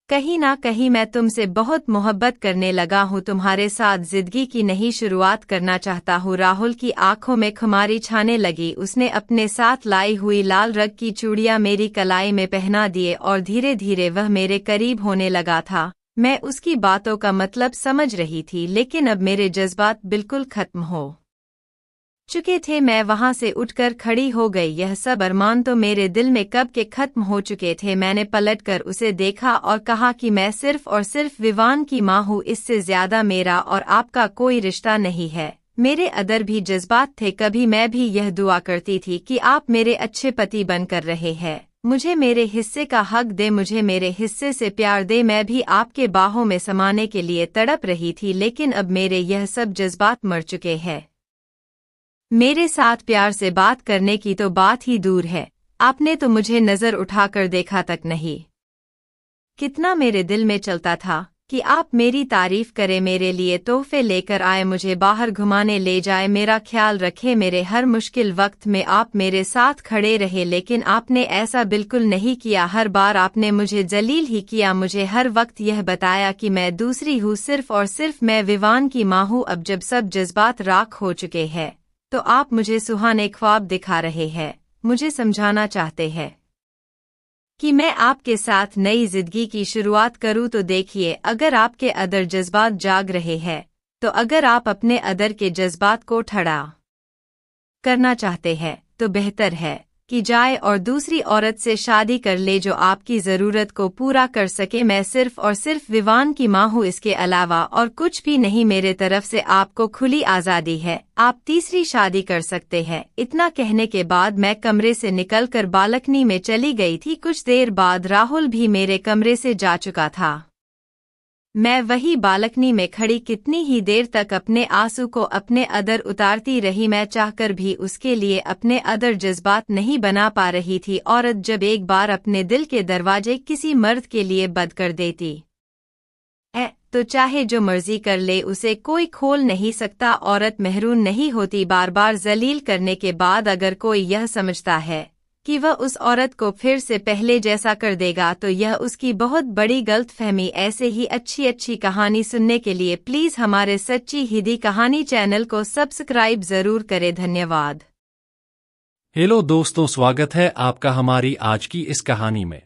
कहीं ना कहीं मैं तुमसे बहुत मोहब्बत करने लगा हूँ। तुम्हारे साथ जिंदगी की नई शुरुआत करना चाहता हूँ। राहुल की आंखों में खुमारी छाने लगी। उसने अपने साथ लाई हुई लाल रंग की चूड़ियां मेरी कलाई में पहना दिए और धीरे धीरे वह मेरे करीब होने लगा था। मैं उसकी बातों का मतलब समझ रही थी, लेकिन अब मेरे जज्बात बिल्कुल खत्म हो चुके थे। मैं वहां से उठकर खड़ी हो गई। यह सब अरमान तो मेरे दिल में कब के खत्म हो चुके थे। मैंने पलटकर उसे देखा और कहा कि मैं सिर्फ और सिर्फ विवान की माँ हूँ। इससे ज्यादा मेरा और आपका कोई रिश्ता नहीं है। मेरे अंदर भी जज्बात थे। कभी मैं भी यह दुआ करती थी कि आप मेरे अच्छे पति बनकर रहे हैं, मुझे मेरे हिस्से का हक दे, मुझे मेरे हिस्से से प्यार दे। मैं भी आपके बाहों में समाने के लिए तड़प रही थी, लेकिन अब मेरे यह सब जज्बात मर चुके हैं। मेरे साथ प्यार से बात करने की तो बात ही दूर है। आपने तो मुझे नजर उठाकर देखा तक नहीं। कितना मेरे दिल में चलता था कि आप मेरी तारीफ करें, मेरे लिए तोहफे लेकर आए, मुझे बाहर घुमाने ले जाए, मेरा ख्याल रखे। मेरे हर मुश्किल वक्त में आप मेरे साथ खड़े रहे, लेकिन आपने ऐसा बिल्कुल नहीं किया। हर बार आपने मुझे जलील ही किया। मुझे हर वक्त यह बताया कि मैं दूसरी हूँ, सिर्फ और सिर्फ मैं विवान की माँ हूँ। अब जब सब जज्बात राख हो चुके हैं, तो आप मुझे सुहाने ख्वाब दिखा रहे हैं, मुझे समझाना चाहते हैं कि मैं आपके साथ नई जिंदगी की शुरुआत करूं। तो देखिए, अगर आपके अंदर जज्बात जाग रहे हैं, तो अगर आप अपने अंदर के जज्बात को ठंडा करना चाहते हैं, तो बेहतर है कि जाए और दूसरी औरत से शादी कर ले जो आपकी जरूरत को पूरा कर सके। मैं सिर्फ और सिर्फ विवान की माँ हूँ, इसके अलावा और कुछ भी नहीं। मेरे तरफ से आपको खुली आज़ादी है, आप तीसरी शादी कर सकते हैं। इतना कहने के बाद मैं कमरे से निकलकर बालकनी में चली गई थी। कुछ देर बाद राहुल भी मेरे कमरे से जा चुका था। मैं वही बालकनी में खड़ी कितनी ही देर तक अपने आंसू को अपने अंदर उतारती रही। मैं चाहकर भी उसके लिए अपने अंदर जज्बात नहीं बना पा रही थी। औरत जब एक बार अपने दिल के दरवाजे किसी मर्द के लिए बंद कर देती है, तो चाहे जो मर्जी कर ले, उसे कोई खोल नहीं सकता। औरत महरूम नहीं होती। बार बार जलील करने के बाद अगर कोई यह समझता है कि वह उस औरत को फिर से पहले जैसा कर देगा, तो यह उसकी बहुत बड़ी गलतफहमी। ऐसे ही अच्छी अच्छी कहानी सुनने के लिए प्लीज़ हमारे सच्ची हिंदी कहानी चैनल को सब्सक्राइब जरूर करें। धन्यवाद। हेलो दोस्तों, स्वागत है आपका हमारी आज की इस कहानी में।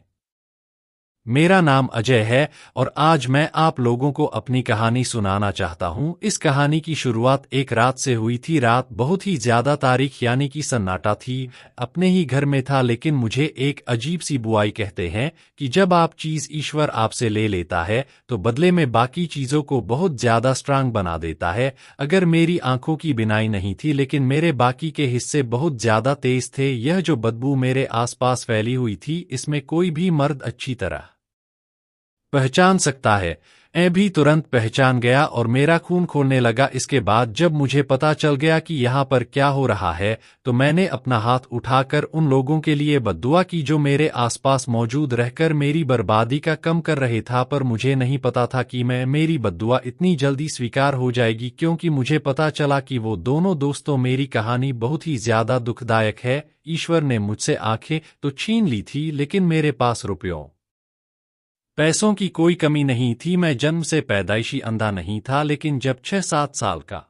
मेरा नाम अजय है और आज मैं आप लोगों को अपनी कहानी सुनाना चाहता हूं। इस कहानी की शुरुआत एक रात से हुई थी। रात बहुत ही ज्यादा तारीख यानी कि सन्नाटा थी। अपने ही घर में था, लेकिन मुझे एक अजीब सी बुआई कहते हैं कि जब आप चीज ईश्वर आपसे ले लेता है तो बदले में बाकी चीजों को बहुत ज्यादा स्ट्रांग बना देता है। अगर मेरी आंखों की बिनाई नहीं थी, लेकिन मेरे बाकी के हिस्से बहुत ज्यादा तेज थे। यह जो बदबू मेरे आसपास फैली हुई थी, इसमें कोई भी मर्द अच्छी तरह पहचान सकता है। मैं भी तुरंत पहचान गया और मेरा खून खोलने लगा। इसके बाद जब मुझे पता चल गया कि यहाँ पर क्या हो रहा है, तो मैंने अपना हाथ उठाकर उन लोगों के लिए बद्दुआ की जो मेरे आसपास मौजूद रहकर मेरी बर्बादी का कम कर रहे था। पर मुझे नहीं पता था कि मेरी बद्दुआ इतनी जल्दी स्वीकार हो जाएगी, क्योंकि मुझे पता चला कि वो दोनों दोस्तों मेरी कहानी बहुत ही ज्यादा दुखदायक है। ईश्वर ने मुझसे आंखें तो छीन ली थी, लेकिन मेरे पास रुपयों पैसों की कोई कमी नहीं थी। मैं जन्म से पैदाइशी अंधा नहीं था, लेकिन जब 6-7 साल का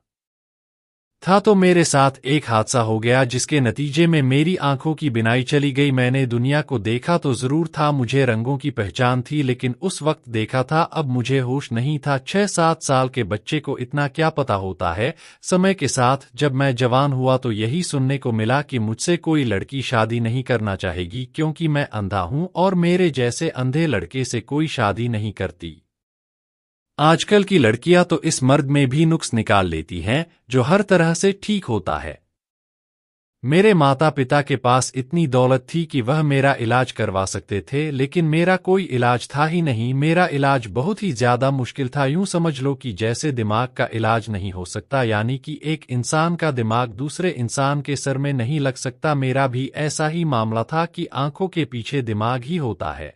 था तो मेरे साथ एक हादसा हो गया, जिसके नतीजे में मेरी आंखों की बिनाई चली गई। मैंने दुनिया को देखा तो जरूर था, मुझे रंगों की पहचान थी, लेकिन उस वक्त देखा था, अब मुझे होश नहीं था। 6-7 साल के बच्चे को इतना क्या पता होता है। समय के साथ जब मैं जवान हुआ तो यही सुनने को मिला कि मुझसे कोई लड़की शादी नहीं करना चाहेगी, क्योंकि मैं अंधा हूं और मेरे जैसे अंधे लड़के से कोई शादी नहीं करती। आजकल की लड़कियां तो इस मर्द में भी नुक्स निकाल लेती हैं, जो हर तरह से ठीक होता है। मेरे माता पिता के पास इतनी दौलत थी कि वह मेरा इलाज करवा सकते थे, लेकिन मेरा कोई इलाज था ही नहीं। मेरा इलाज बहुत ही ज्यादा मुश्किल था। यूं समझ लो कि जैसे दिमाग का इलाज नहीं हो सकता, यानी कि एक इंसान का दिमाग दूसरे इंसान के सर में नहीं लग सकता, मेरा भी ऐसा ही मामला था कि आंखों के पीछे दिमाग ही होता है।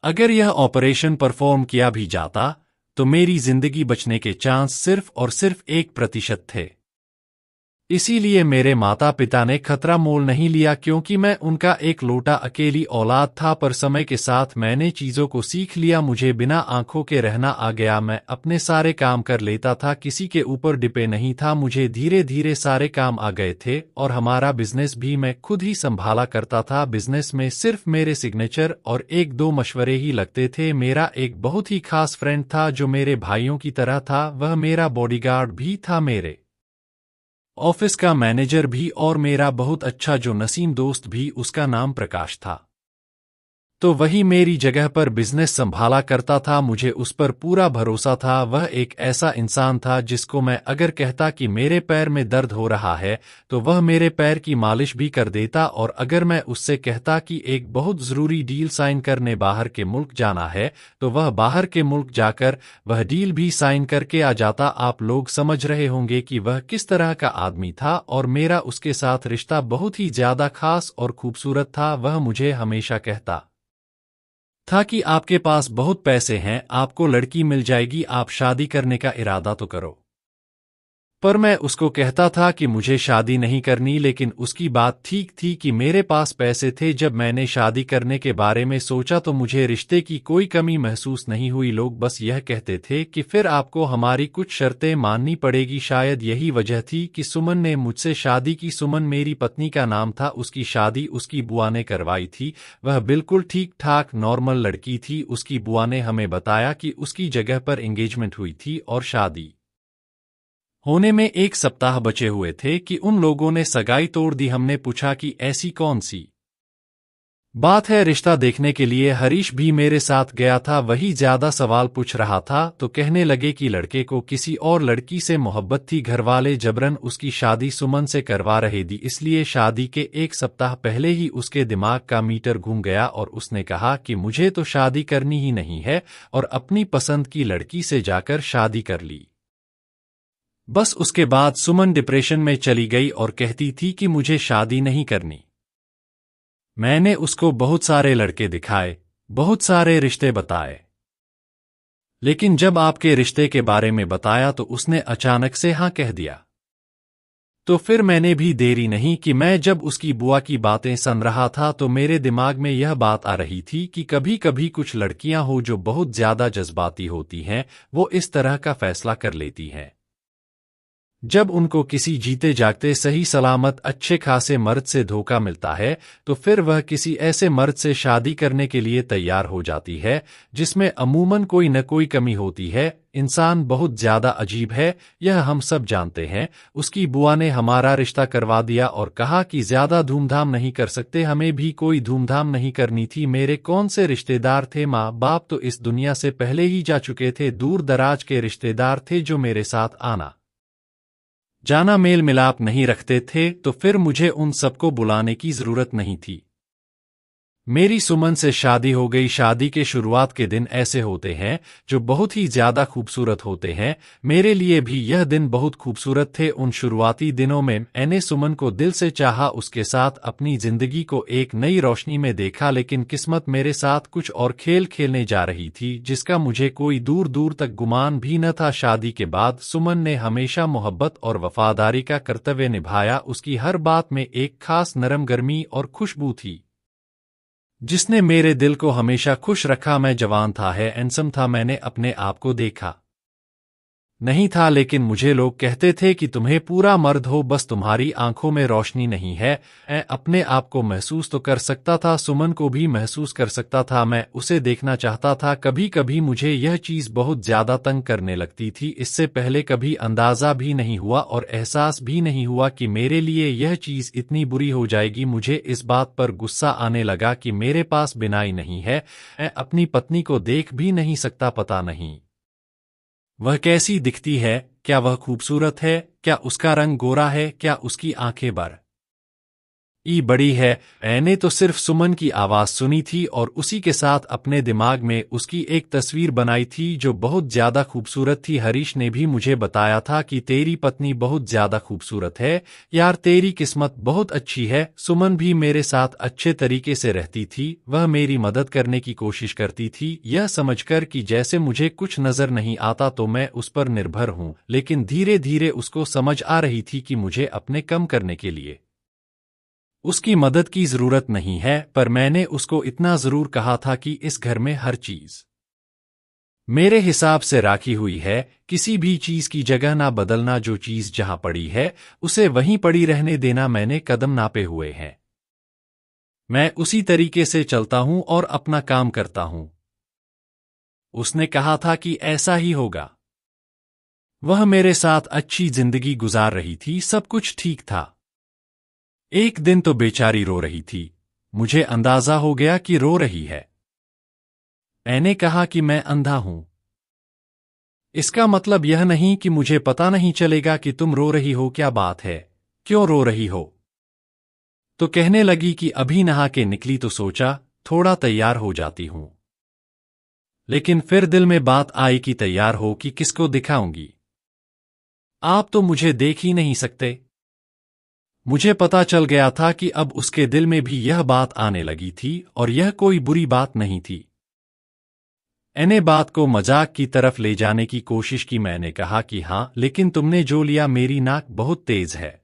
अगर यह ऑपरेशन परफॉर्म किया भी जाता तो मेरी जिंदगी बचने के चांस सिर्फ और सिर्फ 1% थे। इसीलिए मेरे माता पिता ने खतरा मोल नहीं लिया, क्योंकि मैं उनका एक लौटा अकेली औलाद था। पर समय के साथ मैंने चीजों को सीख लिया। मुझे बिना आंखों के रहना आ गया। मैं अपने सारे काम कर लेता था, किसी के ऊपर डिपे नहीं था। मुझे धीरे धीरे सारे काम आ गए थे और हमारा बिजनेस भी मैं खुद ही संभाला करता था। बिजनेस में सिर्फ मेरे सिग्नेचर और 1-2 मशवरे ही लगते थे। मेरा एक बहुत ही खास फ्रेंड था जो मेरे भाइयों की तरह था। वह मेरा बॉडीगार्ड भी था, मेरे ऑफिस का मैनेजर भी, और मेरा बहुत अच्छा जो नसीम दोस्त भी, उसका नाम प्रकाश था। तो वही मेरी जगह पर बिजनेस संभाला करता था। मुझे उस पर पूरा भरोसा था। वह एक ऐसा इंसान था जिसको मैं अगर कहता कि मेरे पैर में दर्द हो रहा है तो वह मेरे पैर की मालिश भी कर देता, और अगर मैं उससे कहता कि एक बहुत जरूरी डील साइन करने बाहर के मुल्क जाना है तो वह बाहर के मुल्क जाकर वह डील भी साइन करके आ जाता। आप लोग समझ रहे होंगे कि वह किस तरह का आदमी था, और मेरा उसके साथ रिश्ता बहुत ही ज्यादा खास और खूबसूरत था। वह मुझे हमेशा कहता था कि आपके पास बहुत पैसे हैं, आपको लड़की मिल जाएगी, आप शादी करने का इरादा तो करो। पर मैं उसको कहता था कि मुझे शादी नहीं करनी, लेकिन उसकी बात ठीक थी कि मेरे पास पैसे थे। जब मैंने शादी करने के बारे में सोचा तो मुझे रिश्ते की कोई कमी महसूस नहीं हुई। लोग बस यह कहते थे कि फिर आपको हमारी कुछ शर्तें माननी पड़ेगी। शायद यही वजह थी कि सुमन ने मुझसे शादी की। सुमन मेरी पत्नी का नाम था। उसकी शादी उसकी बुआ ने करवाई थी। वह बिल्कुल ठीक ठाक नॉर्मल लड़की थी। उसकी बुआ ने हमें बताया कि उसकी जगह पर एंगेजमेंट हुई थी और शादी होने में 1 सप्ताह बचे हुए थे कि उन लोगों ने सगाई तोड़ दी। हमने पूछा कि ऐसी कौन सी बात है। रिश्ता देखने के लिए हरीश भी मेरे साथ गया था। वही ज्यादा सवाल पूछ रहा था तो कहने लगे कि लड़के को किसी और लड़की से मोहब्बत थी। घरवाले जबरन उसकी शादी सुमन से करवा रहे थे, इसलिए शादी के 1 सप्ताह पहले ही उसके दिमाग का मीटर घूम गया और उसने कहा कि मुझे तो शादी करनी ही नहीं है, और अपनी पसंद की लड़की से जाकर शादी कर ली। बस उसके बाद सुमन डिप्रेशन में चली गई और कहती थी कि मुझे शादी नहीं करनी। मैंने उसको बहुत सारे लड़के दिखाए, बहुत सारे रिश्ते बताए, लेकिन जब आपके रिश्ते के बारे में बताया तो उसने अचानक से हाँ कह दिया। तो फिर मैंने भी देरी नहीं कि मैं जब उसकी बुआ की बातें सुन रहा था तो मेरे दिमाग में यह बात आ रही थी कि कभी कभी कुछ लड़कियां हो जो बहुत ज्यादा जज्बाती होती हैं, वो इस तरह का फैसला कर लेती हैं। जब उनको किसी जीते जागते सही सलामत अच्छे खासे मर्द से धोखा मिलता है तो फिर वह किसी ऐसे मर्द से शादी करने के लिए तैयार हो जाती है जिसमें अमूमन कोई न कोई कमी होती है। इंसान बहुत ज्यादा अजीब है, यह हम सब जानते हैं। उसकी बुआ ने हमारा रिश्ता करवा दिया और कहा कि ज्यादा धूमधाम नहीं कर सकते, हमें भी कोई धूमधाम नहीं करनी थी। मेरे कौन से रिश्तेदार थे, माँ बाप तो इस दुनिया से पहले ही जा चुके थे। दूर दराज के रिश्तेदार थे जो मेरे साथ आना जाना मेल मिलाप नहीं रखते थे, तो फिर मुझे उन सबको बुलाने की जरूरत नहीं थी। मेरी सुमन से शादी हो गई। शादी के शुरुआत के दिन ऐसे होते हैं जो बहुत ही ज्यादा खूबसूरत होते हैं। मेरे लिए भी यह दिन बहुत खूबसूरत थे। उन शुरुआती दिनों में मैंने सुमन को दिल से चाहा, उसके साथ अपनी जिंदगी को एक नई रोशनी में देखा। लेकिन किस्मत मेरे साथ कुछ और खेल खेलने जा रही थी जिसका मुझे कोई दूर दूर तक गुमान भी न था। शादी के बाद सुमन ने हमेशा मोहब्बत और वफादारी का कर्तव्य निभाया। उसकी हर बात में एक खास नरम गर्मी और खुशबू थी जिसने मेरे दिल को हमेशा खुश रखा। मैं जवान था, हैंडसम था, मैंने अपने आप को देखा नहीं था, लेकिन मुझे लोग कहते थे कि तुम्हें पूरा मर्द हो, बस तुम्हारी आंखों में रोशनी नहीं है। मैं अपने आप को महसूस तो कर सकता था, सुमन को भी महसूस कर सकता था। मैं उसे देखना चाहता था। कभी कभी मुझे यह चीज बहुत ज्यादा तंग करने लगती थी। इससे पहले कभी अंदाजा भी नहीं हुआ और एहसास भी नहीं हुआ कि मेरे लिए यह चीज इतनी बुरी हो जाएगी। मुझे इस बात पर गुस्सा आने लगा कि मेरे पास बिनाई नहीं है, मैं अपनी पत्नी को देख भी नहीं सकता। पता नहीं वह कैसी दिखती है, क्या वह खूबसूरत है, क्या उसका रंग गोरा है, क्या उसकी आंखें बड़ी है। मैंने तो सिर्फ सुमन की आवाज सुनी थी और उसी के साथ अपने दिमाग में उसकी एक तस्वीर बनाई थी जो बहुत ज्यादा खूबसूरत थी। हरीश ने भी मुझे बताया था कि तेरी पत्नी बहुत ज्यादा खूबसूरत है। यार तेरी किस्मत बहुत अच्छी है। सुमन भी मेरे साथ अच्छे तरीके से रहती थी, वह मेरी मदद करने की कोशिश करती थी, यह समझकर कि जैसे मुझे कुछ नजर नहीं आता तो मैं उस पर निर्भर हूं। लेकिन धीरे धीरे उसको समझ आ रही थी कि मुझे अपने कम करने के लिए उसकी मदद की जरूरत नहीं है। पर मैंने उसको इतना जरूर कहा था कि इस घर में हर चीज मेरे हिसाब से राखी हुई है, किसी भी चीज की जगह ना बदलना। जो चीज जहां पड़ी है उसे वहीं पड़ी रहने देना। मैंने कदम नापे हुए हैं, मैं उसी तरीके से चलता हूं और अपना काम करता हूं। उसने कहा था कि ऐसा ही होगा। वह मेरे साथ अच्छी जिंदगी गुजार रही थी, सब कुछ ठीक था। एक दिन तो बेचारी रो रही थी, मुझे अंदाजा हो गया कि रो रही है। मैंने कहा कि मैं अंधा हूं, इसका मतलब यह नहीं कि मुझे पता नहीं चलेगा कि तुम रो रही हो। क्या बात है, क्यों रो रही हो? तो कहने लगी कि अभी नहा के निकली तो सोचा थोड़ा तैयार हो जाती हूं। लेकिन फिर दिल में बात आई कि तैयार हो कि किसको दिखाऊंगी, आप तो मुझे देख ही नहीं सकते। मुझे पता चल गया था कि अब उसके दिल में भी यह बात आने लगी थी और यह कोई बुरी बात नहीं थी। मैंने बात को मजाक की तरफ ले जाने की कोशिश की। मैंने कहा कि हां, लेकिन तुमने जो लिया, मेरी नाक बहुत तेज है।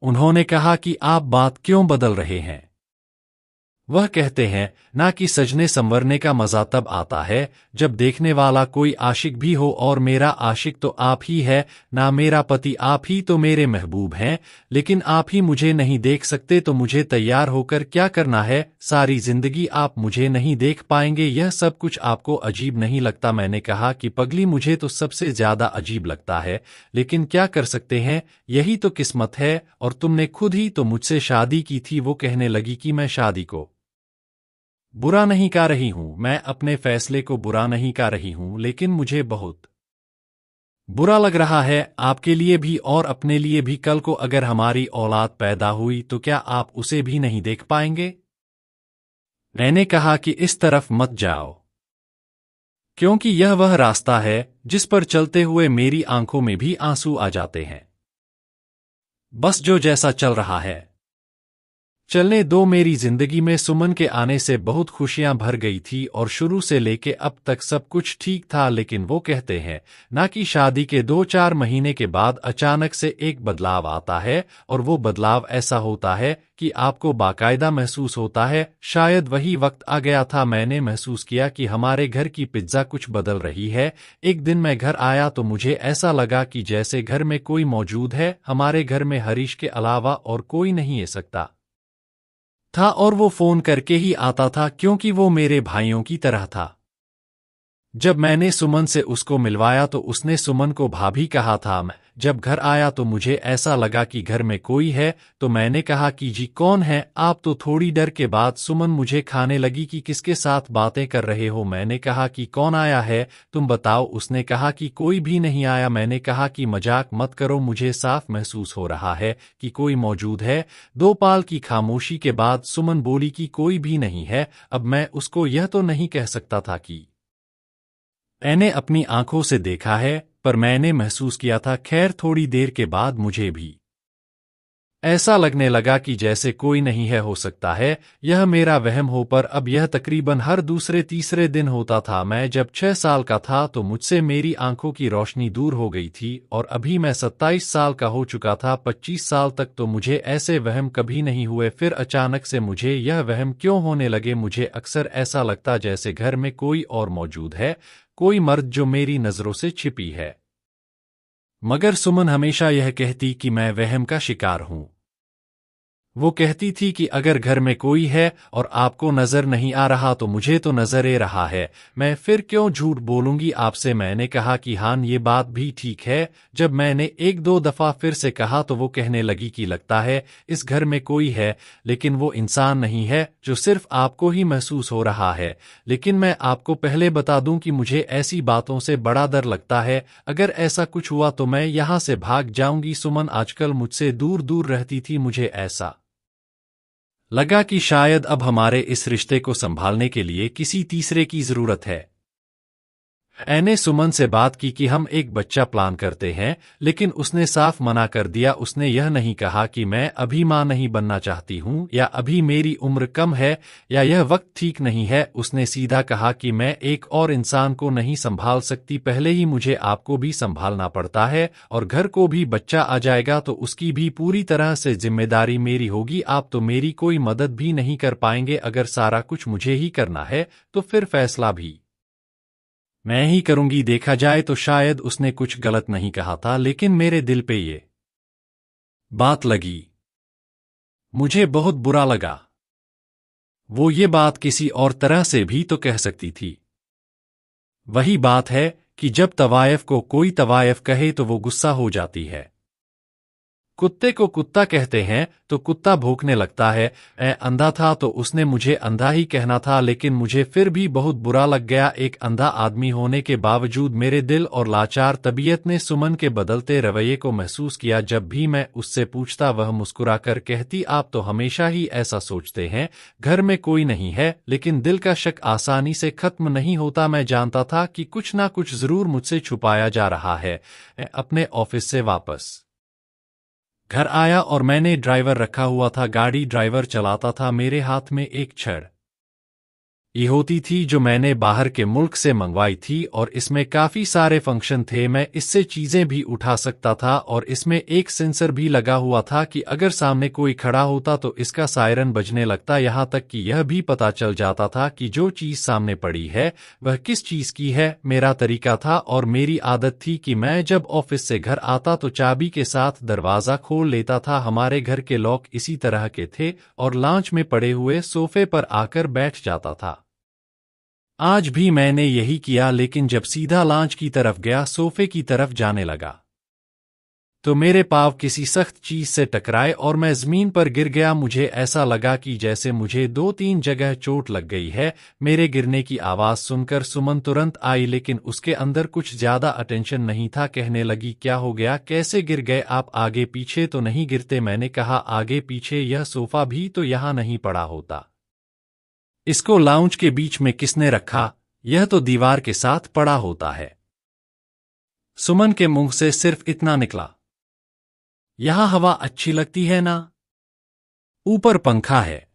उन्होंने कहा कि आप बात क्यों बदल रहे हैं? वह कहते हैं ना कि सजने संवरने का मजा तब आता है जब देखने वाला कोई आशिक भी हो, और मेरा आशिक तो आप ही है ना, मेरा पति आप ही तो मेरे महबूब हैं। लेकिन आप ही मुझे नहीं देख सकते, तो मुझे तैयार होकर क्या करना है? सारी जिंदगी आप मुझे नहीं देख पाएंगे। यह सब कुछ आपको अजीब नहीं लगता? मैंने कहा कि पगली, मुझे तो सबसे ज्यादा अजीब लगता है, लेकिन क्या कर सकते हैं, यही तो किस्मत है। और तुमने खुद ही तो मुझसे शादी की थी। वो कहने लगी कि मैं शादी को बुरा नहीं कह रही हूं, मैं अपने फैसले को बुरा नहीं कह रही हूं, लेकिन मुझे बहुत बुरा लग रहा है आपके लिए भी और अपने लिए भी। कल को अगर हमारी औलाद पैदा हुई तो क्या आप उसे भी नहीं देख पाएंगे? मैंने कहा कि इस तरफ मत जाओ, क्योंकि यह वह रास्ता है जिस पर चलते हुए मेरी आंखों में भी आंसू आ जाते हैं। बस जो जैसा चल रहा है चलने दो। मेरी जिंदगी में सुमन के आने से बहुत खुशियां भर गई थी और शुरू से लेके अब तक सब कुछ ठीक था, लेकिन वो कहते हैं ना कि शादी के 2-4 महीने के बाद अचानक से एक बदलाव आता है, और वो बदलाव ऐसा होता है कि आपको बाकायदा महसूस होता है। शायद वही वक्त आ गया था। मैंने महसूस किया कि हमारे घर की पिज्जा कुछ बदल रही है। एक दिन मैं घर आया तो मुझे ऐसा लगा कि जैसे घर में कोई मौजूद है। हमारे घर में हरीश के अलावा और कोई नहीं आ सकता था, और वो फोन करके ही आता था क्योंकि वो मेरे भाइयों की तरह था। जब मैंने सुमन से उसको मिलवाया तो उसने सुमन को भाभी कहा था। मैं जब घर आया तो मुझे ऐसा लगा कि घर में कोई है, तो मैंने कहा कि जी कौन है आप? तो थोड़ी डर के बाद सुमन मुझे खाने लगी कि किसके साथ बातें कर रहे हो। मैंने कहा कि कौन आया है तुम बताओ। उसने कहा कि कोई भी नहीं आया। मैंने कहा कि मजाक मत करो, मुझे साफ महसूस हो रहा है कि कोई मौजूद है। 2 पल की खामोशी के बाद सुमन बोली कि कोई भी नहीं है। अब मैं उसको यह तो नहीं कह सकता था कि मैंने अपनी आंखों से देखा है, पर मैंने महसूस किया था। खैर थोड़ी देर के बाद मुझे भी ऐसा लगने लगा कि जैसे कोई नहीं है। हो सकता है यह मेरा वहम हो, पर अब यह तकरीबन हर दूसरे तीसरे दिन होता था। मैं जब 6 साल का था तो मुझसे मेरी आंखों की रोशनी दूर हो गई थी, और अभी मैं 27 साल का हो चुका था। 25 साल तक तो मुझे ऐसे वहम कभी नहीं हुए। फिर अचानक से मुझे यह वहम क्यों होने लगे? मुझे अक्सर ऐसा लगता जैसे घर में कोई और मौजूद है, कोई मर्द जो मेरी नजरों से छिपी है। मगर सुमन हमेशा यह कहती कि मैं वहम का शिकार हूं। वो कहती थी कि अगर घर में कोई है और आपको नजर नहीं आ रहा तो मुझे तो नजर आ रहा है। मैं फिर क्यों झूठ बोलूंगी आपसे? मैंने कहा कि हाँ ये बात भी ठीक है। जब मैंने 1-2 दफा फिर से कहा तो वो कहने लगी कि लगता है इस घर में कोई है, लेकिन वो इंसान नहीं है, जो सिर्फ आपको ही महसूस हो रहा है। लेकिन मैं आपको पहले बता दूं कि मुझे ऐसी बातों से बड़ा डर लगता है। अगर ऐसा कुछ हुआ तो मैं यहां से भाग जाऊंगी। सुमन आजकल मुझसे दूर दूर रहती थी। मुझे ऐसा लगा कि शायद अब हमारे इस रिश्ते को संभालने के लिए किसी तीसरे की जरूरत है। मैंने सुमन से बात की कि हम एक बच्चा प्लान करते हैं, लेकिन उसने साफ मना कर दिया। उसने यह नहीं कहा कि मैं अभी मां नहीं बनना चाहती हूं, या अभी मेरी उम्र कम है, या यह वक्त ठीक नहीं है। उसने सीधा कहा कि मैं एक और इंसान को नहीं संभाल सकती। पहले ही मुझे आपको भी संभालना पड़ता है, और घर को भी बच्चा आ जाएगा तो उसकी भी पूरी तरह से जिम्मेदारी मेरी होगी। आप तो मेरी कोई मदद भी नहीं कर पाएंगे। अगर सारा कुछ मुझे ही करना है तो फिर फैसला भी मैं ही करूंगी। देखा जाए तो शायद उसने कुछ गलत नहीं कहा था, लेकिन मेरे दिल पे ये बात लगी। मुझे बहुत बुरा लगा। वो ये बात किसी और तरह से भी तो कह सकती थी। वही बात है कि जब तवायफ को कोई तवायफ कहे तो वो गुस्सा हो जाती है। कुत्ते को कुत्ता कहते हैं तो कुत्ता भौंकने लगता है। मैं अंधा था तो उसने मुझे अंधा ही कहना था, लेकिन मुझे फिर भी बहुत बुरा लग गया। एक अंधा आदमी होने के बावजूद मेरे दिल और लाचार तबीयत ने सुमन के बदलते रवैये को महसूस किया। जब भी मैं उससे पूछता वह मुस्कुराकर कहती, आप तो हमेशा ही ऐसा सोचते हैं, घर में कोई नहीं है। लेकिन दिल का शक आसानी से खत्म नहीं होता। मैं जानता था कि कुछ ना कुछ जरूर मुझसे छुपाया जा रहा है। मैं अपने ऑफिस से वापस घर आया और मैंने ड्राइवर रखा हुआ था। गाड़ी ड्राइवर चलाता था। मेरे हाथ में एक छड़ ये होती थी जो मैंने बाहर के मुल्क से मंगवाई थी, और इसमें काफी सारे फंक्शन थे। मैं इससे चीजें भी उठा सकता था, और इसमें एक सेंसर भी लगा हुआ था कि अगर सामने कोई खड़ा होता तो इसका सायरन बजने लगता। यहां तक कि यह भी पता चल जाता था कि जो चीज सामने पड़ी है वह किस चीज की है। मेरा तरीका था और मेरी आदत थी कि मैं जब ऑफिस से घर आता तो चाबी के साथ दरवाजा खोल लेता था। हमारे घर के लॉक इसी तरह के थे, और लॉन्च में पड़े हुए सोफे पर आकर बैठ जाता था। आज भी मैंने यही किया, लेकिन जब सीधा लॉन्च की तरफ गया, सोफे की तरफ जाने लगा, तो मेरे पाँव किसी सख्त चीज से टकराए और मैं जमीन पर गिर गया। मुझे ऐसा लगा कि जैसे मुझे 2-3 जगह चोट लग गई है। मेरे गिरने की आवाज सुनकर सुमन तुरंत आई, लेकिन उसके अंदर कुछ ज्यादा अटेंशन नहीं था। कहने लगी, क्या हो गया, कैसे गिर गए आप? आगे पीछे तो नहीं गिरते? मैंने कहा, आगे पीछे यह सोफा भी तो यहां नहीं पड़ा होता। इसको लाउंज के बीच में किसने रखा? यह तो दीवार के साथ पड़ा होता है। सुमन के मुंह से सिर्फ इतना निकला, यहां हवा अच्छी लगती है ना? ऊपर पंखा है।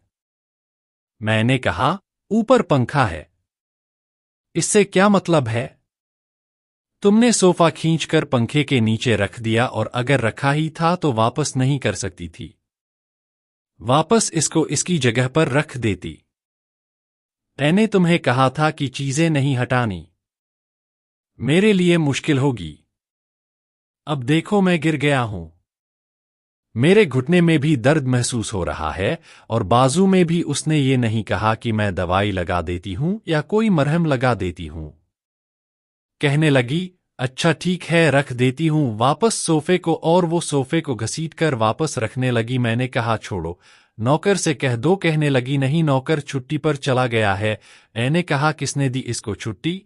मैंने कहा, ऊपर पंखा है। इससे क्या मतलब है? तुमने सोफा खींचकर पंखे के नीचे रख दिया और अगर रखा ही था तो वापस नहीं कर सकती थी। वापस इसको इसकी जगह पर रख देती। मैंने तुम्हें कहा था कि चीजें नहीं हटानी। मेरे लिए मुश्किल होगी। अब देखो मैं गिर गया हूं। मेरे घुटने में भी दर्द महसूस हो रहा है और बाजू में भी। उसने ये नहीं कहा कि मैं दवाई लगा देती हूं या कोई मरहम लगा देती हूं। कहने लगी, अच्छा ठीक है रख देती हूं वापस सोफे को, और वो सोफे को घसीटकर वापस रखने लगी। मैंने कहा छोड़ो, नौकर से कह दो। कहने लगी नहीं, नौकर छुट्टी पर चला गया है। मैंने कहा किसने दी इसको छुट्टी?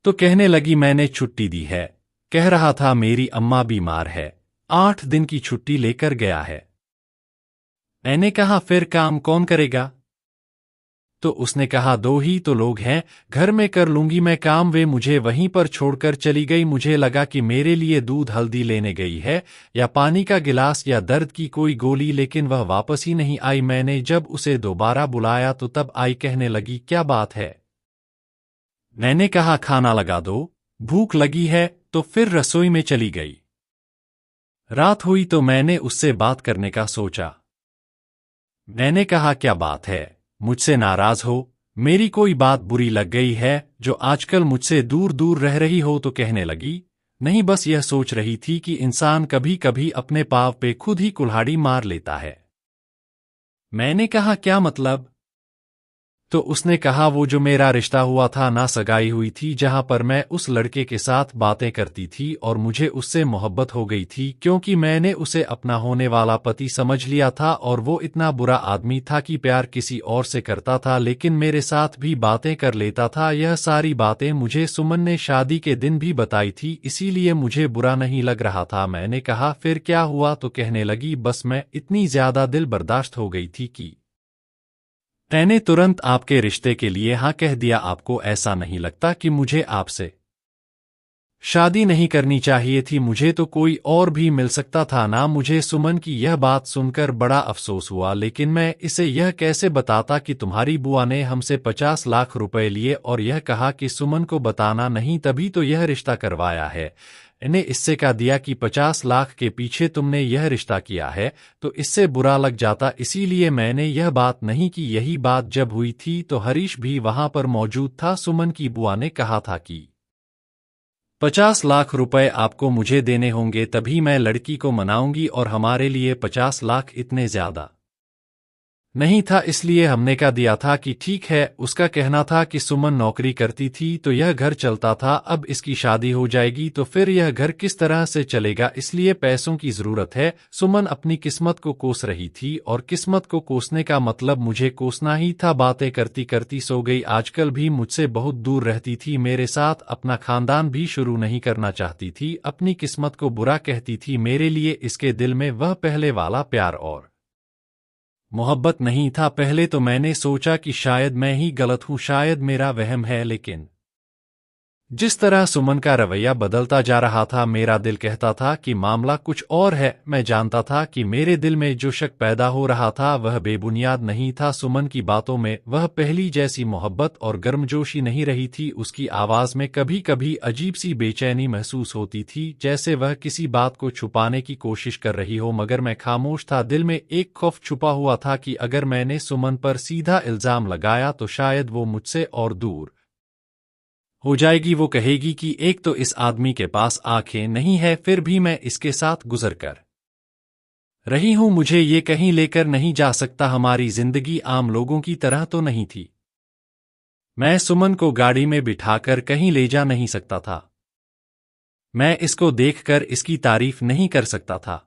तो कहने लगी मैंने छुट्टी दी है। कह रहा था मेरी अम्मा बीमार है, 8 दिन की छुट्टी लेकर गया है। मैंने कहा फिर काम कौन करेगा? तो उसने कहा 2 ही तो लोग हैं, घर में कर लूंगी मैं काम। वे मुझे वहीं पर छोड़कर चली गई। मुझे लगा कि मेरे लिए दूध हल्दी लेने गई है या पानी का गिलास या दर्द की कोई गोली, लेकिन वह वापस ही नहीं आई। मैंने जब उसे दोबारा बुलाया तो तब आई। कहने लगी क्या बात है? मैंने कहा खाना लगा दो, भूख लगी है। तो फिर रसोई में चली गई। रात हुई तो मैंने उससे बात करने का सोचा। मैंने कहा क्या बात है, मुझसे नाराज हो? मेरी कोई बात बुरी लग गई है जो आजकल मुझसे दूर दूर रह रही हो? तो कहने लगी नहीं, बस यह सोच रही थी कि इंसान कभी कभी अपने पाव पे खुद ही कुल्हाड़ी मार लेता है। मैंने कहा क्या मतलब? तो उसने कहा वो जो मेरा रिश्ता हुआ था ना, सगाई हुई थी, जहां पर मैं उस लड़के के साथ बातें करती थी और मुझे उससे मोहब्बत हो गई थी क्योंकि मैंने उसे अपना होने वाला पति समझ लिया था और वो इतना बुरा आदमी था कि प्यार किसी और से करता था लेकिन मेरे साथ भी बातें कर लेता था। यह सारी बातें मुझे सुमन ने शादी के दिन भी बताई थी, इसीलिए मुझे बुरा नहीं लग रहा था। मैंने कहा फिर क्या हुआ? तो कहने लगी बस मैं इतनी ज्यादा दिल बर्दाश्त हो गई थी कि मैंने तुरंत आपके रिश्ते के लिए हाँ कह दिया। आपको ऐसा नहीं लगता कि मुझे आपसे शादी नहीं करनी चाहिए थी? मुझे तो कोई और भी मिल सकता था ना। मुझे सुमन की यह बात सुनकर बड़ा अफसोस हुआ, लेकिन मैं इसे यह कैसे बताता कि तुम्हारी बुआ ने हमसे 50 लाख रुपए लिए और यह कहा कि सुमन को बताना नहीं, तभी तो यह रिश्ता करवाया है। इन्हें इससे कह दिया कि 50 लाख के पीछे तुमने यह रिश्ता किया है तो इससे बुरा लग जाता, इसीलिए मैंने यह बात नहीं की। यही बात जब हुई थी तो हरीश भी वहां पर मौजूद था। सुमन की बुआ ने कहा था कि 50 लाख रुपए आपको मुझे देने होंगे, तभी मैं लड़की को मनाऊंगी, और हमारे लिए 50 लाख इतने ज्यादा नहीं था, इसलिए हमने कह दिया था कि ठीक है। उसका कहना था कि सुमन नौकरी करती थी तो यह घर चलता था, अब इसकी शादी हो जाएगी तो फिर यह घर किस तरह से चलेगा, इसलिए पैसों की जरूरत है। सुमन अपनी किस्मत को कोस रही थी और किस्मत को कोसने का मतलब मुझे कोसना ही था। बातें करती करती सो गई। आजकल भी मुझसे बहुत दूर रहती थी, मेरे साथ अपना खानदान भी शुरू नहीं करना चाहती थी, अपनी किस्मत को बुरा कहती थी। मेरे लिए इसके दिल में वह पहले वाला प्यार और मोहब्बत नहीं था। पहले तो मैंने सोचा कि शायद मैं ही गलत हूं, शायद मेरा वहम है, लेकिन जिस तरह सुमन का रवैया बदलता जा रहा था मेरा दिल कहता था कि मामला कुछ और है। मैं जानता था कि मेरे दिल में जो शक पैदा हो रहा था वह बेबुनियाद नहीं था। सुमन की बातों में वह पहली जैसी मोहब्बत और गर्मजोशी नहीं रही थी। उसकी आवाज में कभी कभी अजीब सी बेचैनी महसूस होती थी, जैसे वह किसी बात को छुपाने की कोशिश कर रही हो, मगर मैं खामोश था। दिल में एक खौफ छुपा हुआ था कि अगर मैंने सुमन पर सीधा इल्जाम लगाया तो शायद वो मुझसे और दूर हो जाएगी। वो कहेगी कि एक तो इस आदमी के पास आंखें नहीं है, फिर भी मैं इसके साथ गुजर कर रही हूं, मुझे ये कहीं लेकर नहीं जा सकता। हमारी जिंदगी आम लोगों की तरह तो नहीं थी। मैं सुमन को गाड़ी में बिठाकर कहीं ले जा नहीं सकता था। मैं इसको देखकर इसकी तारीफ नहीं कर सकता था।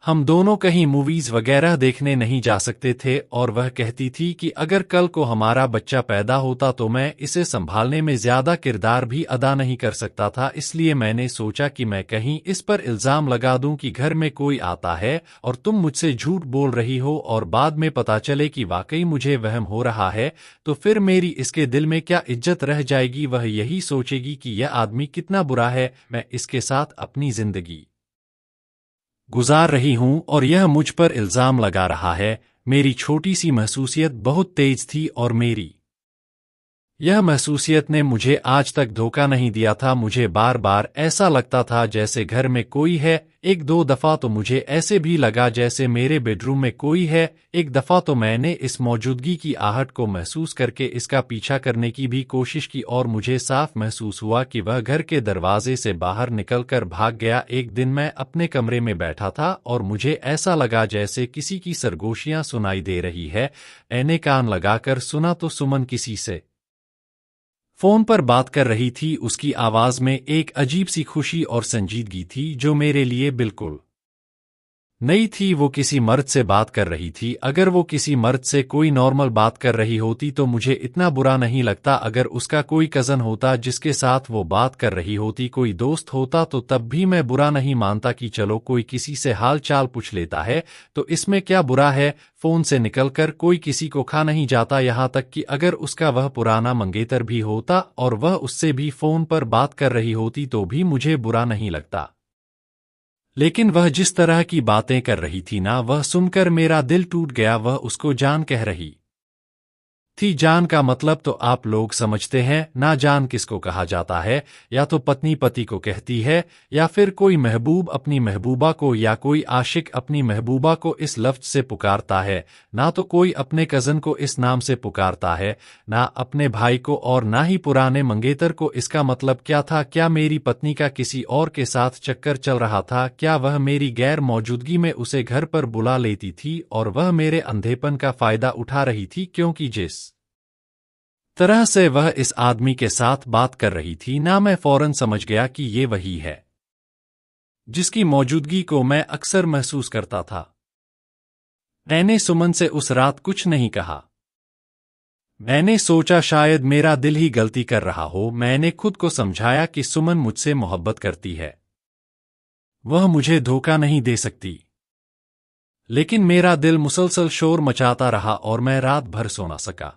हम दोनों कहीं मूवीज वगैरह देखने नहीं जा सकते थे और वह कहती थी कि अगर कल को हमारा बच्चा पैदा होता तो मैं इसे संभालने में ज्यादा किरदार भी अदा नहीं कर सकता था। इसलिए मैंने सोचा कि मैं कहीं इस पर इल्जाम लगा दूं कि घर में कोई आता है और तुम मुझसे झूठ बोल रही हो और बाद में पता चले कि वाकई मुझे वहम हो रहा है, तो फिर मेरी इसके दिल में क्या इज्जत रह जाएगी? वह यही सोचेगी कि यह आदमी कितना बुरा है, मैं इसके साथ अपनी जिंदगी गुजार रही हूं और यह मुझ पर इल्जाम लगा रहा है। मेरी छोटी सी महसूसियत बहुत तेज थी और मेरी यह महसूसियत ने मुझे आज तक धोखा नहीं दिया था। मुझे बार बार ऐसा लगता था जैसे घर में कोई है। एक दो दफा तो मुझे ऐसे भी लगा जैसे मेरे बेडरूम में कोई है। एक दफा तो मैंने इस मौजूदगी की आहट को महसूस करके इसका पीछा करने की भी कोशिश की और मुझे साफ महसूस हुआ कि वह घर के दरवाजे से बाहर निकलकर भाग गया। एक दिन मैं अपने कमरे में बैठा था और मुझे ऐसा लगा जैसे किसी की सरगोशियां सुनाई दे रही है। मैंने कान लगाकर सुना तो सुमन किसी से फोन पर बात कर रही थी। उसकी आवाज में एक अजीब सी खुशी और संजीदगी थी जो मेरे लिए बिल्कुल नई थी। वो किसी मर्द से बात कर रही थी। अगर वो किसी मर्द से कोई नॉर्मल बात कर रही होती तो मुझे इतना बुरा नहीं लगता। अगर उसका कोई कजन होता जिसके साथ वो बात कर रही होती, कोई दोस्त होता, तो तब भी मैं बुरा नहीं मानता कि चलो कोई किसी से हाल चाल पूछ लेता है तो इसमें क्या बुरा है। फोन से निकलकर कोई किसी को खा नहीं जाता। यहां तक कि अगर उसका वह पुराना मंगेतर भी होता और वह उससे भी फोन पर बात कर रही होती तो भी मुझे बुरा नहीं लगता। लेकिन वह जिस तरह की बातें कर रही थी ना, वह सुनकर मेरा दिल टूट गया। वह उसको जान कह रही थी। जान का मतलब तो आप लोग समझते हैं ना। जान किसको कहा जाता है? या तो पत्नी पति को कहती है, या फिर कोई महबूब अपनी महबूबा को, या कोई आशिक अपनी महबूबा को इस लफ्ज से पुकारता है। ना तो कोई अपने कजन को इस नाम से पुकारता है, ना अपने भाई को, और ना ही पुराने मंगेतर को। इसका मतलब क्या था? क्या मेरी पत्नी का किसी और के साथ चक्कर चल रहा था? क्या वह मेरी गैर मौजूदगी में उसे घर पर बुला लेती थी और वह मेरे अंधेपन का फायदा उठा रही थी? क्योंकि जिस तरह से वह इस आदमी के साथ बात कर रही थी ना, मैं फौरन समझ गया कि ये वही है जिसकी मौजूदगी को मैं अक्सर महसूस करता था। मैंने सुमन से उस रात कुछ नहीं कहा। मैंने सोचा शायद मेरा दिल ही गलती कर रहा हो। मैंने खुद को समझाया कि सुमन मुझसे मोहब्बत करती है, वह मुझे धोखा नहीं दे सकती। लेकिन मेरा दिल मुसलसल शोर मचाता रहा और मैं रात भर सो ना सका।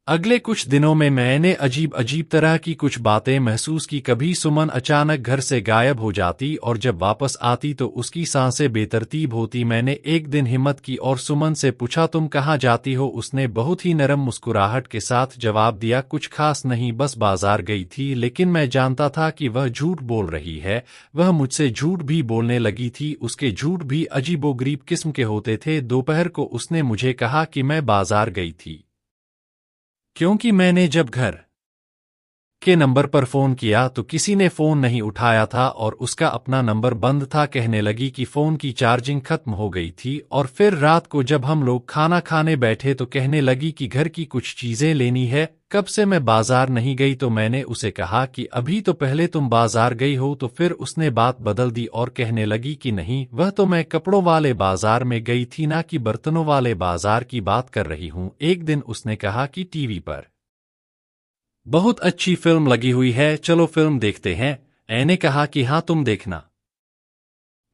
अगले कुछ दिनों में मैंने अजीब अजीब तरह की कुछ बातें महसूस की। कभी सुमन अचानक घर से गायब हो जाती और जब वापस आती तो उसकी सांसें बेतरतीब होती। मैंने एक दिन हिम्मत की और सुमन से पूछा, तुम कहाँ जाती हो? उसने बहुत ही नरम मुस्कुराहट के साथ जवाब दिया, कुछ खास नहीं, बस बाजार गई थी। लेकिन मैं जानता था कि वह झूठ बोल रही है। वह मुझसे झूठ भी बोलने लगी थी। उसके झूठ भी अजीबोगरीब किस्म के होते थे। दोपहर को उसने मुझे कहा कि मैं बाजार गई थी क्योंकि मैंने जब घर के नंबर पर फोन किया तो किसी ने फोन नहीं उठाया था और उसका अपना नंबर बंद था। कहने लगी कि फोन की चार्जिंग खत्म हो गई थी। और फिर रात को जब हम लोग खाना खाने बैठे तो कहने लगी कि घर की कुछ चीजें लेनी है। कब से मैं बाजार नहीं गई? तो मैंने उसे कहा कि अभी तो पहले तुम बाजार गई हो। तो फिर उसने बात बदल दी और कहने लगी कि नहीं, वह तो मैं कपड़ों वाले बाजार में गई थी, ना कि बर्तनों वाले बाजार की बात कर रही हूं। एक दिन उसने कहा कि टीवी पर बहुत अच्छी फिल्म लगी हुई है, चलो फिल्म देखते हैं। मैंने कहा कि हाँ, तुम देखना,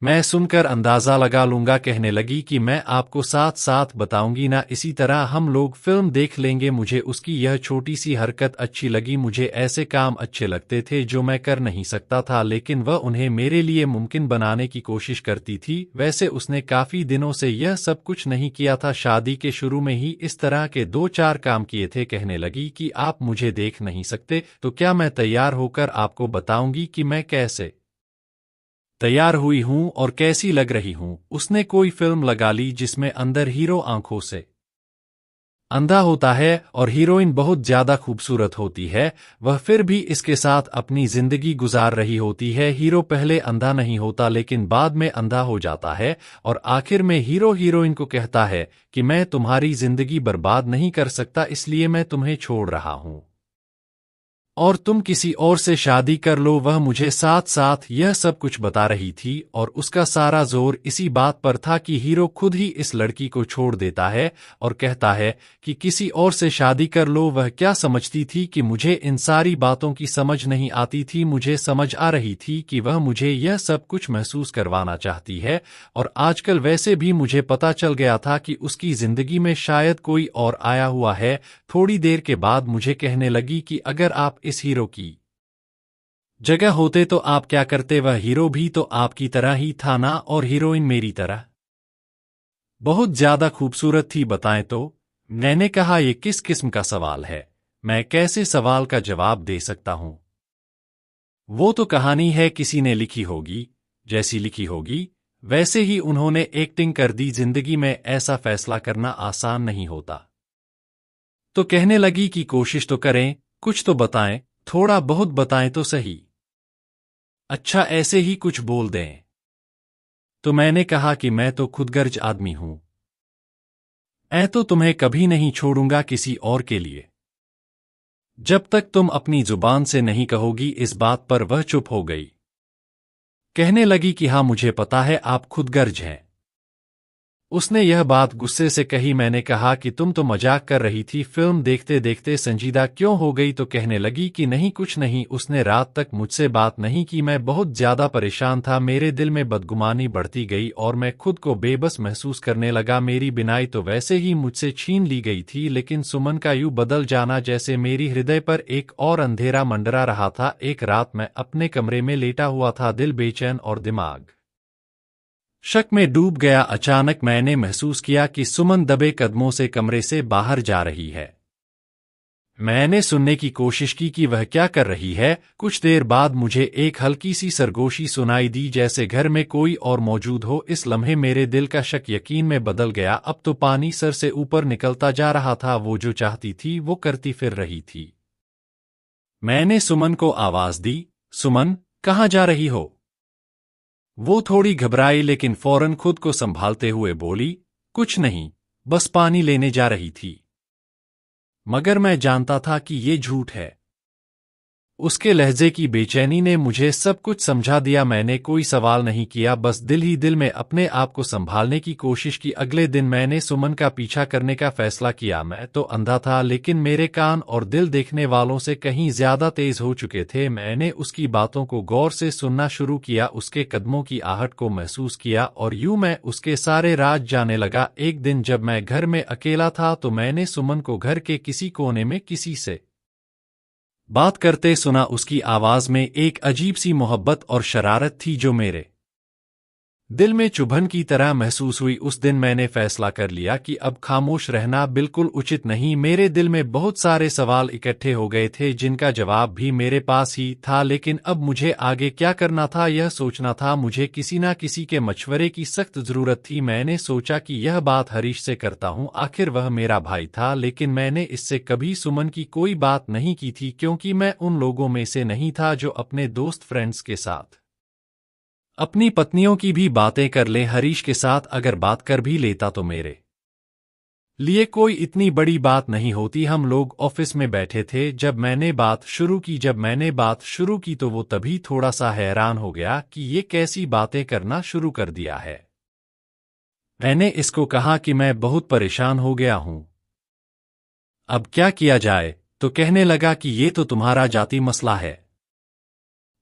मैं सुनकर अंदाजा लगा लूंगा। कहने लगी कि मैं आपको साथ साथ बताऊंगी ना, इसी तरह हम लोग फिल्म देख लेंगे। मुझे उसकी यह छोटी सी हरकत अच्छी लगी। मुझे ऐसे काम अच्छे लगते थे जो मैं कर नहीं सकता था, लेकिन वह उन्हें मेरे लिए मुमकिन बनाने की कोशिश करती थी। वैसे उसने काफी दिनों से यह सब कुछ नहीं किया था। शादी के शुरू में ही इस तरह के 2-4 काम किए थे। कहने लगी कि आप मुझे देख नहीं सकते, तो क्या मैं तैयार होकर आपको बताऊंगी कि मैं कैसे तैयार हुई हूं और कैसी लग रही हूं। उसने कोई फिल्म लगा ली जिसमें अंदर हीरो आंखों से अंधा होता है और हीरोइन बहुत ज्यादा खूबसूरत होती है। वह फिर भी इसके साथ अपनी जिंदगी गुजार रही होती है। हीरो पहले अंधा नहीं होता लेकिन बाद में अंधा हो जाता है और आखिर में हीरो हीरोइन को कहता है कि मैं तुम्हारी जिंदगी बर्बाद नहीं कर सकता, इसलिए मैं तुम्हें छोड़ रहा हूं और तुम किसी और से शादी कर लो। वह मुझे साथ साथ यह सब कुछ बता रही थी और उसका सारा जोर इसी बात पर था कि हीरो खुद ही इस लड़की को छोड़ देता है और कहता है कि किसी और से शादी कर लो। वह क्या समझती थी कि मुझे इन सारी बातों की समझ नहीं आती थी? मुझे समझ आ रही थी कि वह मुझे यह सब कुछ महसूस करवाना चाहती है। और आजकल वैसे भी मुझे पता चल गया था कि उसकी जिंदगी में शायद कोई और आया हुआ है। थोड़ी देर के बाद मुझे कहने लगी कि अगर आप इस हीरो की जगह होते तो आप क्या करते? वह हीरो भी तो आपकी तरह ही था ना, और हीरोइन मेरी तरह बहुत ज्यादा खूबसूरत थी, बताएं तो। मैंने कहा, यह किस किस्म का सवाल है? मैं कैसे सवाल का जवाब दे सकता हूं? वो तो कहानी है, किसी ने लिखी होगी, जैसी लिखी होगी वैसे ही उन्होंने एक्टिंग कर दी। जिंदगी में ऐसा फैसला करना आसान नहीं होता। तो कहने लगी कि कोशिश तो करें, कुछ तो बताएं, थोड़ा बहुत बताएं तो सही। अच्छा, ऐसे ही कुछ बोल दें। तो मैंने कहा कि मैं तो खुदगर्ज आदमी हूं। तो तुम्हें कभी नहीं छोड़ूंगा किसी और के लिए, जब तक तुम अपनी जुबान से नहीं कहोगी। इस बात पर वह चुप हो गई। कहने लगी कि हाँ, मुझे पता है आप खुदगर्ज हैं। उसने यह बात गुस्से से कही। मैंने कहा कि तुम तो मजाक कर रही थी, फिल्म देखते देखते संजीदा क्यों हो गई? तो कहने लगी कि नहीं, कुछ नहीं। उसने रात तक मुझसे बात नहीं की। मैं बहुत ज्यादा परेशान था, मेरे दिल में बदगुमानी बढ़ती गई और मैं खुद को बेबस महसूस करने लगा। मेरी बिनाई तो वैसे ही मुझसे छीन ली गई थी, लेकिन सुमन का यूं बदल जाना, जैसे मेरी हृदय पर एक और अंधेरा मंडरा रहा था। एक रात मैं अपने कमरे में लेटा हुआ था, दिल बेचैन और दिमाग शक में डूब गया। अचानक मैंने महसूस किया कि सुमन दबे कदमों से कमरे से बाहर जा रही है। मैंने सुनने की कोशिश की कि वह क्या कर रही है। कुछ देर बाद मुझे एक हल्की सी सरगोशी सुनाई दी, जैसे घर में कोई और मौजूद हो। इस लम्हे मेरे दिल का शक यकीन में बदल गया। अब तो पानी सर से ऊपर निकलता जा रहा था। वो जो चाहती थी वो करती फिर रही थी। मैंने सुमन को आवाज दी, सुमन, कहाँ जा रही हो? वो थोड़ी घबराई, लेकिन फौरन खुद को संभालते हुए बोली, कुछ नहीं, बस पानी लेने जा रही थी। मगर मैं जानता था कि ये झूठ है। उसके लहजे की बेचैनी ने मुझे सब कुछ समझा दिया। मैंने कोई सवाल नहीं किया, बस दिल ही दिल में अपने आप को संभालने की कोशिश की। अगले दिन मैंने सुमन का पीछा करने का फैसला किया। मैं तो अंधा था, लेकिन मेरे कान और दिल देखने वालों से कहीं ज्यादा तेज हो चुके थे। मैंने उसकी बातों को गौर से सुनना शुरू किया, उसके कदमों की आहट को महसूस किया, और यूं मैं उसके सारे राज जाने लगा। एक दिन जब मैं घर में अकेला था, तो मैंने सुमन को घर के किसी कोने में किसी से बात करते सुना। उसकी आवाज में एक अजीब सी मोहब्बत और शरारत थी, जो मेरे दिल में चुभन की तरह महसूस हुई। उस दिन मैंने फैसला कर लिया कि अब खामोश रहना बिल्कुल उचित नहीं। मेरे दिल में बहुत सारे सवाल इकट्ठे हो गए थे, जिनका जवाब भी मेरे पास ही था, लेकिन अब मुझे आगे क्या करना था यह सोचना था। मुझे किसी न किसी के मशवरे की सख्त जरूरत थी। मैंने सोचा कि यह बात हरीश से करता हूं, आखिर वह मेरा भाई था। लेकिन मैंने इससे कभी सुमन की कोई बात नहीं की थी, क्योंकि मैं उन लोगों में से नहीं था जो अपने दोस्त फ्रेंड्स के साथ अपनी पत्नियों की भी बातें कर ले। हरीश के साथ अगर बात कर भी लेता तो मेरे लिए कोई इतनी बड़ी बात नहीं होती। हम लोग ऑफिस में बैठे थे जब मैंने बात शुरू की तो वो तभी थोड़ा सा हैरान हो गया कि ये कैसी बातें करना शुरू कर दिया है। मैंने इसको कहा कि मैं बहुत परेशान हो गया हूं, अब क्या किया जाए? तो कहने लगा कि ये तो तुम्हारा जाती मसला है।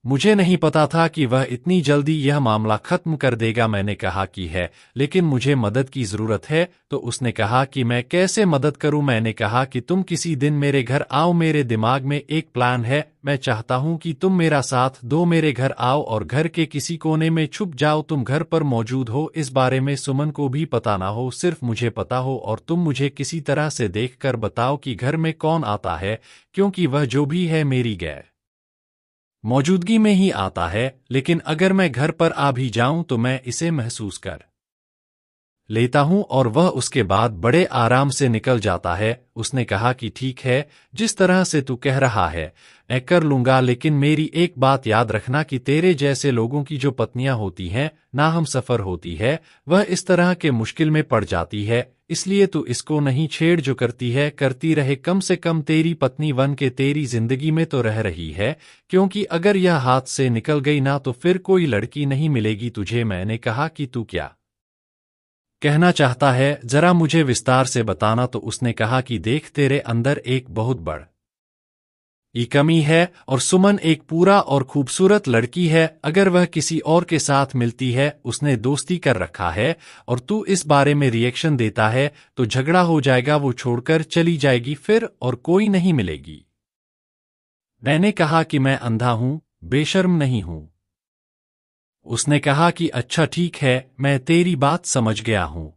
मुझे नहीं पता था कि वह इतनी जल्दी यह मामला खत्म कर देगा। मैंने कहा कि है, लेकिन मुझे मदद की जरूरत है। तो उसने कहा कि मैं कैसे मदद करूं? मैंने कहा कि तुम किसी दिन मेरे घर आओ, मेरे दिमाग में एक प्लान है। मैं चाहता हूं कि तुम मेरा साथ दो, मेरे घर आओ और घर के किसी कोने में छुप जाओ। तुम घर पर मौजूद हो, इस बारे में सुमन को भी पता ना हो, सिर्फ मुझे पता हो, और तुम मुझे किसी तरह से देखकर बताओ कि घर में कौन आता है, क्योंकि वह जो भी है मेरी गैर मौजूदगी में ही आता है। लेकिन अगर मैं घर पर आ भी जाऊं तो मैं इसे महसूस कर लेता हूं, और वह उसके बाद बड़े आराम से निकल जाता है। उसने कहा कि ठीक है, जिस तरह से तू कह रहा है मैं कर लूंगा, लेकिन मेरी एक बात याद रखना कि तेरे जैसे लोगों की जो पत्नियां होती हैं, ना हम सफर होती है, वह इस तरह के मुश्किल में पड़ जाती है। इसलिए तू इसको नहीं छेड़, जो करती है करती रहे। कम से कम तेरी पत्नी बन के तेरी जिंदगी में तो रह रही है, क्योंकि अगर यह हाथ से निकल गई ना तो फिर कोई लड़की नहीं मिलेगी तुझे। मैंने कहा कि तू क्या कहना चाहता है, जरा मुझे विस्तार से बताना। तो उसने कहा कि देख, तेरे अंदर एक बहुत बड़ी कमी है, और सुमन एक पूरा और खूबसूरत लड़की है। अगर वह किसी और के साथ मिलती है, उसने दोस्ती कर रखा है, और तू इस बारे में रिएक्शन देता है, तो झगड़ा हो जाएगा, वो छोड़कर चली जाएगी फिर, और कोई नहीं मिलेगी। मैंने कहा कि मैं अंधा हूं, बेशर्म नहीं हूं। उसने कहा कि अच्छा ठीक है, मैं तेरी बात समझ गया हूं।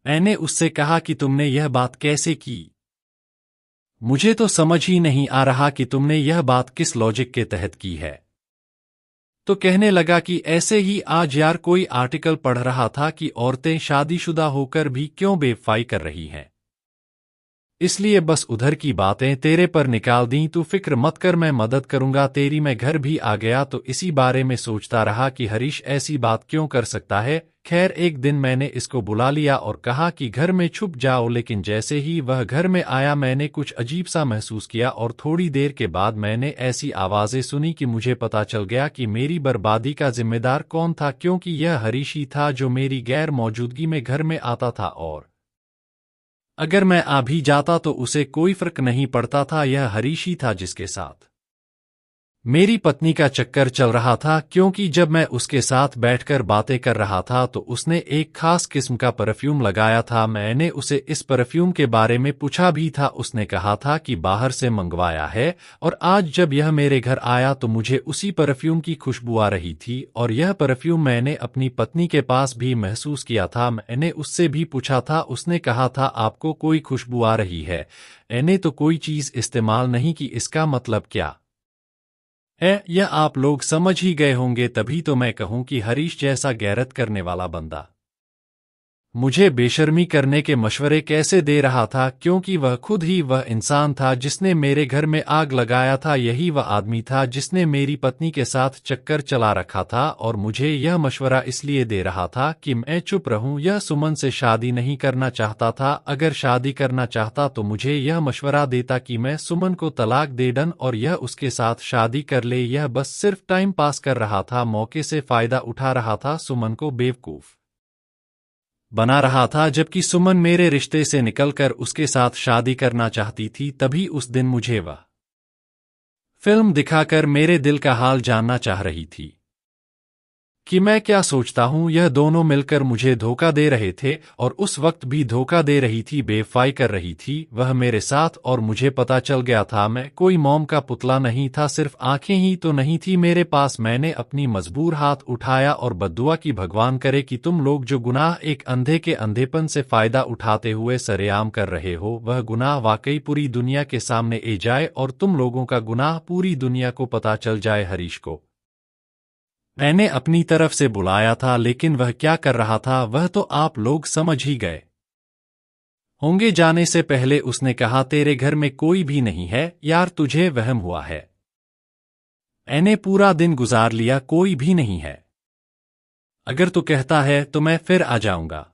मैंने उससे कहा कि तुमने यह बात कैसे की? मुझे तो समझ ही नहीं आ रहा कि तुमने यह बात किस लॉजिक के तहत की है। तो कहने लगा कि ऐसे ही आज यार कोई आर्टिकल पढ़ रहा था कि औरतें शादीशुदा होकर भी क्यों बेवफाई कर रही हैं। इसलिए बस उधर की बातें तेरे पर निकाल दी। तू फिक्र मत कर, मैं मदद करूंगा तेरी। मैं घर भी आ गया तो इसी बारे में सोचता रहा कि हरीश ऐसी बात क्यों कर सकता है। खैर एक दिन मैंने इसको बुला लिया और कहा कि घर में छुप जाओ, लेकिन जैसे ही वह घर में आया मैंने कुछ अजीब सा महसूस किया और थोड़ी देर के बाद मैंने ऐसी आवाजें सुनी कि मुझे पता चल गया कि मेरी बर्बादी का जिम्मेदार कौन था, क्योंकि यह हरीश ही था जो मेरी गैर मौजूदगी में घर में आता था और अगर मैं आ भी जाता तो उसे कोई फर्क नहीं पड़ता था। यह हरीश ही था जिसके साथ मेरी पत्नी का चक्कर चल रहा था, क्योंकि जब मैं उसके साथ बैठकर बातें कर रहा था तो उसने एक खास किस्म का परफ्यूम लगाया था। मैंने उसे इस परफ्यूम के बारे में पूछा भी था, उसने कहा था कि बाहर से मंगवाया है। और आज जब यह मेरे घर आया तो मुझे उसी परफ्यूम की खुशबू आ रही थी और यह परफ्यूम मैंने अपनी पत्नी के पास भी महसूस किया था। मैंने उससे भी पूछा था, उसने कहा था आपको कोई खुशबू आ रही है, मैंने तो कोई चीज इस्तेमाल नहीं की। इसका मतलब क्या है यह आप लोग समझ ही गए होंगे, तभी तो मैं कहूं कि हरीश जैसा गैरत करने वाला बंदा मुझे बेशर्मी करने के मशवरे कैसे दे रहा था, क्योंकि वह खुद ही वह इंसान था जिसने मेरे घर में आग लगाया था। यही वह आदमी था जिसने मेरी पत्नी के साथ चक्कर चला रखा था और मुझे यह मशवरा इसलिए दे रहा था कि मैं चुप रहूं। यह सुमन से शादी नहीं करना चाहता था, अगर शादी करना चाहता तो मुझे यह मशवरा देता कि मैं सुमन को तलाक दे दूं और यह उसके साथ शादी कर ले। यह बस सिर्फ टाइम पास कर रहा था, मौके से फायदा उठा रहा था, सुमन को बेवकूफ बना रहा था। जबकि सुमन मेरे रिश्ते से निकलकर उसके साथ शादी करना चाहती थी। तभी उस दिन मुझे वह फिल्म दिखाकर मेरे दिल का हाल जानना चाह रही थी कि मैं क्या सोचता हूं। यह दोनों मिलकर मुझे धोखा दे रहे थे और उस वक्त भी धोखा दे रही थी, बेवफाई कर रही थी वह मेरे साथ। और मुझे पता चल गया था मैं कोई मॉम का पुतला नहीं था, सिर्फ आंखें ही तो नहीं थी मेरे पास। मैंने अपनी मजबूर हाथ उठाया और बद्दुआ की भगवान करे कि तुम लोग जो गुनाह एक अंधे के अंधेपन से फायदा उठाते हुए सरेआम कर रहे हो, वह गुनाह वाकई पूरी दुनिया के सामने आ जाए और तुम लोगों का गुनाह पूरी दुनिया को पता चल जाए। हरीश को मैंने अपनी तरफ से बुलाया था, लेकिन वह क्या कर रहा था वह तो आप लोग समझ ही गए होंगे। जाने से पहले उसने कहा तेरे घर में कोई भी नहीं है यार, तुझे वहम हुआ है। मैंने पूरा दिन गुजार लिया, कोई भी नहीं है। अगर तू कहता है तो मैं फिर आ जाऊंगा।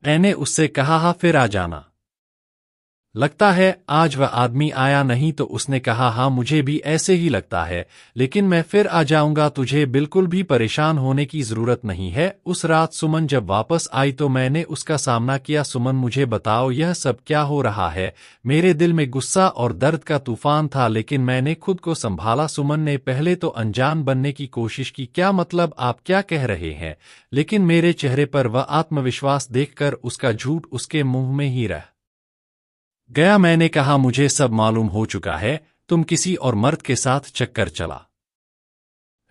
मैंने उससे कहा हाँ फिर आ जाना। लगता है आज वह आदमी आया नहीं, तो उसने कहा हाँ मुझे भी ऐसे ही लगता है, लेकिन मैं फिर आ जाऊंगा, तुझे बिल्कुल भी परेशान होने की जरूरत नहीं है। उस रात सुमन जब वापस आई तो मैंने उसका सामना किया। सुमन मुझे बताओ यह सब क्या हो रहा है। मेरे दिल में गुस्सा और दर्द का तूफान था, लेकिन मैंने खुद को संभाला। सुमन ने पहले तो अनजान बनने की कोशिश की, क्या मतलब आप क्या कह रहे हैं, लेकिन मेरे चेहरे पर वह आत्मविश्वास देखकर उसका झूठ उसके मुंह में ही रह गया। मैंने कहा मुझे सब मालूम हो चुका है, तुम किसी और मर्द के साथ चक्कर चला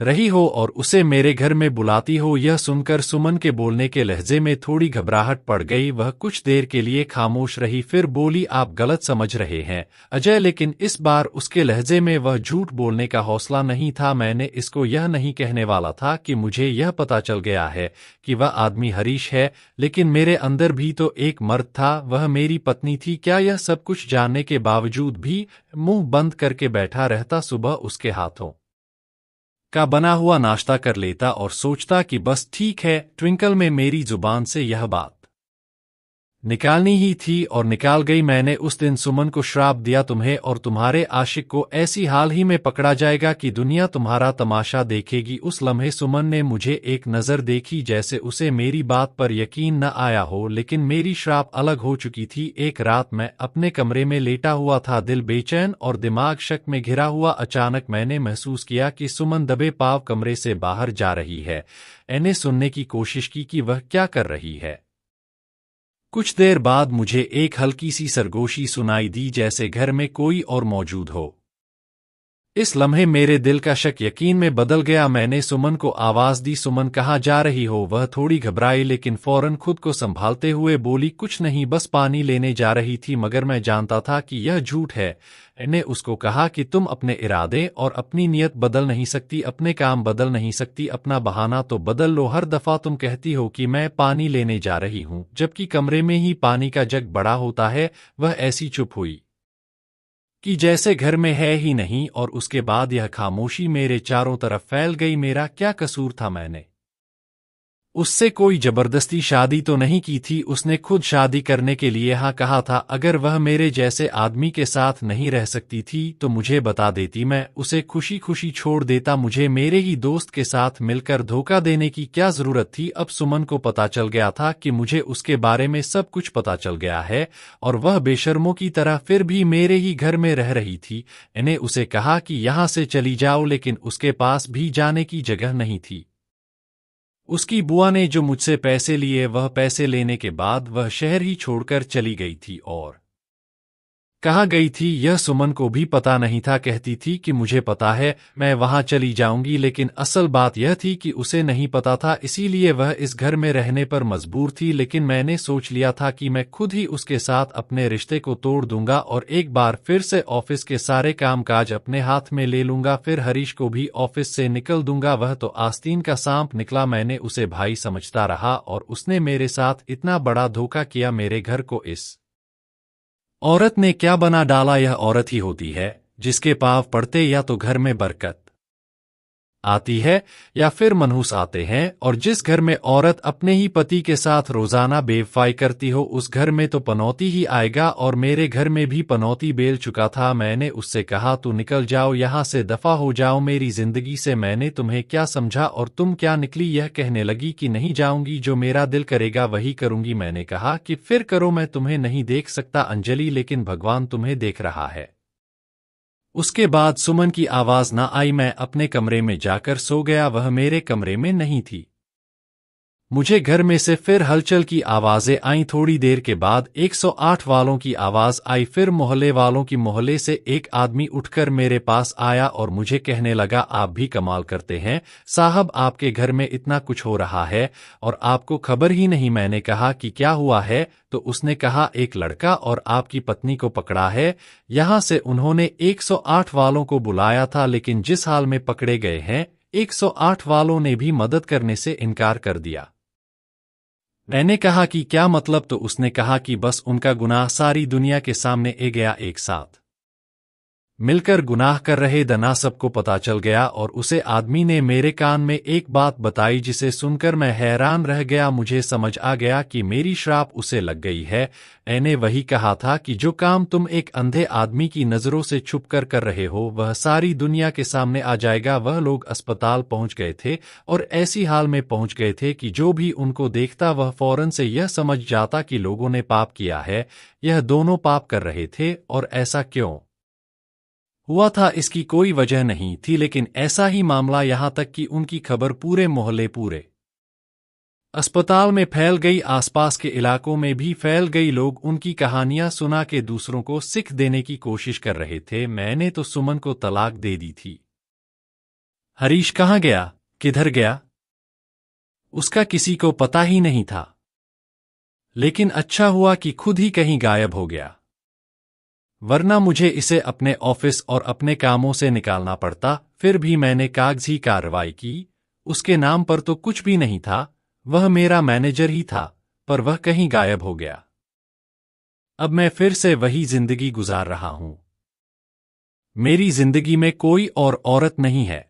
रही हो और उसे मेरे घर में बुलाती हो। यह सुनकर सुमन के बोलने के लहजे में थोड़ी घबराहट पड़ गई। वह कुछ देर के लिए खामोश रही, फिर बोली आप गलत समझ रहे हैं अजय। लेकिन इस बार उसके लहजे में वह झूठ बोलने का हौसला नहीं था। मैंने इसको यह नहीं कहने वाला था कि मुझे यह पता चल गया है कि वह आदमी हरीश है, लेकिन मेरे अंदर भी तो एक मर्द था, वह मेरी पत्नी थी। क्या यह सब कुछ जानने के बावजूद भी मुंह बंद करके बैठा रहता, सुबह उसके हाथों का बना हुआ नाश्ता कर लेता और सोचता कि बस ठीक है, ट्विंकल में मेरी जुबान से यह बात निकालनी ही थी और निकाल गई। मैंने उस दिन सुमन को श्राप दिया, तुम्हें और तुम्हारे आशिक को ऐसी हाल ही में पकड़ा जाएगा कि दुनिया तुम्हारा तमाशा देखेगी। उस लम्हे सुमन ने मुझे एक नज़र देखी, जैसे उसे मेरी बात पर यकीन न आया हो, लेकिन मेरी श्राप अलग हो चुकी थी। एक रात मैं अपने कमरे में लेटा हुआ था, दिल बेचैन और दिमाग शक में घिरा हुआ। अचानक मैंने महसूस किया कि सुमन दबे पांव कमरे से बाहर जा रही है। मैंने सुनने की कोशिश की कि वह क्या कर रही है। कुछ देर बाद मुझे एक हल्की सी सरगोशी सुनाई दी, जैसे घर में कोई और मौजूद हो। इस लम्हे मेरे दिल का शक यकीन में बदल गया। मैंने सुमन को आवाज दी, सुमन कहाँ जा रही हो? वह थोड़ी घबराई लेकिन फौरन खुद को संभालते हुए बोली, कुछ नहीं, बस पानी लेने जा रही थी। मगर मैं जानता था कि यह झूठ है। मैंने उसको कहा कि तुम अपने इरादे और अपनी नीयत बदल नहीं सकती, अपने काम बदल नहीं सकती, अपना बहाना तो बदल लो। हर दफा तुम कहती हो कि मैं पानी लेने जा रही हूँ, जबकि कमरे में ही पानी का जग बड़ा होता है। वह ऐसी चुप हुई कि जैसे घर में है ही नहीं, और उसके बाद यह खामोशी मेरे चारों तरफ फैल गई। मेरा क्या कसूर था? मैंने उससे कोई जबरदस्ती शादी तो नहीं की थी, उसने खुद शादी करने के लिए हाँ कहा था। अगर वह मेरे जैसे आदमी के साथ नहीं रह सकती थी तो मुझे बता देती, मैं उसे खुशी खुशी छोड़ देता। मुझे मेरे ही दोस्त के साथ मिलकर धोखा देने की क्या जरूरत थी? अब सुमन को पता चल गया था कि मुझे उसके बारे में सब कुछ पता चल गया है, और वह बेशर्मों की तरह फिर भी मेरे ही घर में रह रही थी। मैंने उसे कहा कि यहाँ से चली जाओ, लेकिन उसके पास भी जाने की जगह नहीं थी। उसकी बुआ ने जो मुझसे पैसे लिए, वह पैसे लेने के बाद वह शहर ही छोड़कर चली गई थी। और कहाँ गई थी यह सुमन को भी पता नहीं था। कहती थी कि मुझे पता है, मैं वहां चली जाऊंगी, लेकिन असल बात यह थी कि उसे नहीं पता था, इसीलिए वह इस घर में रहने पर मजबूर थी। लेकिन मैंने सोच लिया था कि मैं खुद ही उसके साथ अपने रिश्ते को तोड़ दूंगा और एक बार फिर से ऑफिस के सारे कामकाज अपने हाथ में ले लूंगा। फिर हरीश को भी ऑफिस से निकल दूंगा। वह तो आस्तीन का सांप निकला। मैंने उसे भाई समझता रहा और उसने मेरे साथ इतना बड़ा धोखा किया। मेरे घर को इस औरत ने क्या बना डाला? यह औरत ही होती है जिसके पांव पड़ते या तो घर में बरकत आती है या फिर मनहूस आते हैं। और जिस घर में औरत अपने ही पति के साथ रोजाना बेवफाई करती हो, उस घर में तो पनौती ही आएगा। और मेरे घर में भी पनौती बेल चुका था। मैंने उससे कहा, तू निकल जाओ यहाँ से, दफा हो जाओ मेरी जिंदगी से। मैंने तुम्हें क्या समझा और तुम क्या निकली? यह कहने लगी कि नहीं जाऊंगी, जो मेरा दिल करेगा वही करूंगी। मैंने कहा कि फिर करो, मैं तुम्हें नहीं देख सकता अंजलि, लेकिन भगवान तुम्हें देख रहा है। उसके बाद सुमन की आवाज ना आई। मैं अपने कमरे में जाकर सो गया। वह मेरे कमरे में नहीं थी। मुझे घर में से फिर हलचल की आवाजें आईं। थोड़ी देर के बाद 108 वालों की आवाज आई, फिर मोहल्ले वालों की। मोहल्ले से एक आदमी उठकर मेरे पास आया और मुझे कहने लगा, आप भी कमाल करते हैं साहब, आपके घर में इतना कुछ हो रहा है और आपको खबर ही नहीं। मैंने कहा कि क्या हुआ है? तो उसने कहा, एक लड़का और आपकी पत्नी को पकड़ा है। यहां से उन्होंने 108 वालों को बुलाया था, लेकिन जिस हाल में पकड़े गए हैं, 108 वालों ने भी मदद करने से इनकार कर दिया। मैंने कहा कि क्या मतलब? तो उसने कहा कि बस उनका गुनाह सारी दुनिया के सामने ए गया, एक साथ मिलकर गुनाह कर रहे दना सबको पता चल गया। और उसे आदमी ने मेरे कान में एक बात बताई जिसे सुनकर मैं हैरान रह गया। मुझे समझ आ गया कि मेरी श्राप उसे लग गई है। मैंने वही कहा था कि जो काम तुम एक अंधे आदमी की नजरों से छुप कर रहे हो, वह सारी दुनिया के सामने आ जाएगा। वह लोग अस्पताल पहुंच गए थे और ऐसी हाल में पहुंच गए थे कि जो भी उनको देखता वह फौरन से यह समझ जाता कि लोगों ने पाप किया है। यह दोनों पाप कर रहे थे, और ऐसा क्यों हुआ था इसकी कोई वजह नहीं थी, लेकिन ऐसा ही मामला यहां तक कि उनकी खबर पूरे मोहल्ले, पूरे अस्पताल में फैल गई, आसपास के इलाकों में भी फैल गई। लोग उनकी कहानियां सुना के दूसरों को सिख देने की कोशिश कर रहे थे। मैंने तो सुमन को तलाक दे दी थी। हरीश कहाँ गया, किधर गया, उसका किसी को पता ही नहीं था। लेकिन अच्छा हुआ कि खुद ही कहीं गायब हो गया, वरना मुझे इसे अपने ऑफिस और अपने कामों से निकालना पड़ता। फिर भी मैंने कागजी कार्रवाई की। उसके नाम पर तो कुछ भी नहीं था, वह मेरा मैनेजर ही था, पर वह कहीं गायब हो गया। अब मैं फिर से वही जिंदगी गुजार रहा हूं। मेरी जिंदगी में कोई और औरत नहीं है।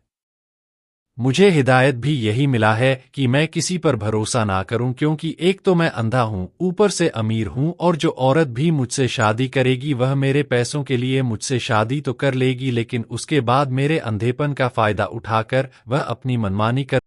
मुझे हिदायत भी यही मिला है कि मैं किसी पर भरोसा ना करूं, क्योंकि एक तो मैं अंधा हूं, ऊपर से अमीर हूं, और जो औरत भी मुझसे शादी करेगी वह मेरे पैसों के लिए मुझसे शादी तो कर लेगी, लेकिन उसके बाद मेरे अंधेपन का फायदा उठाकर वह अपनी मनमानी कर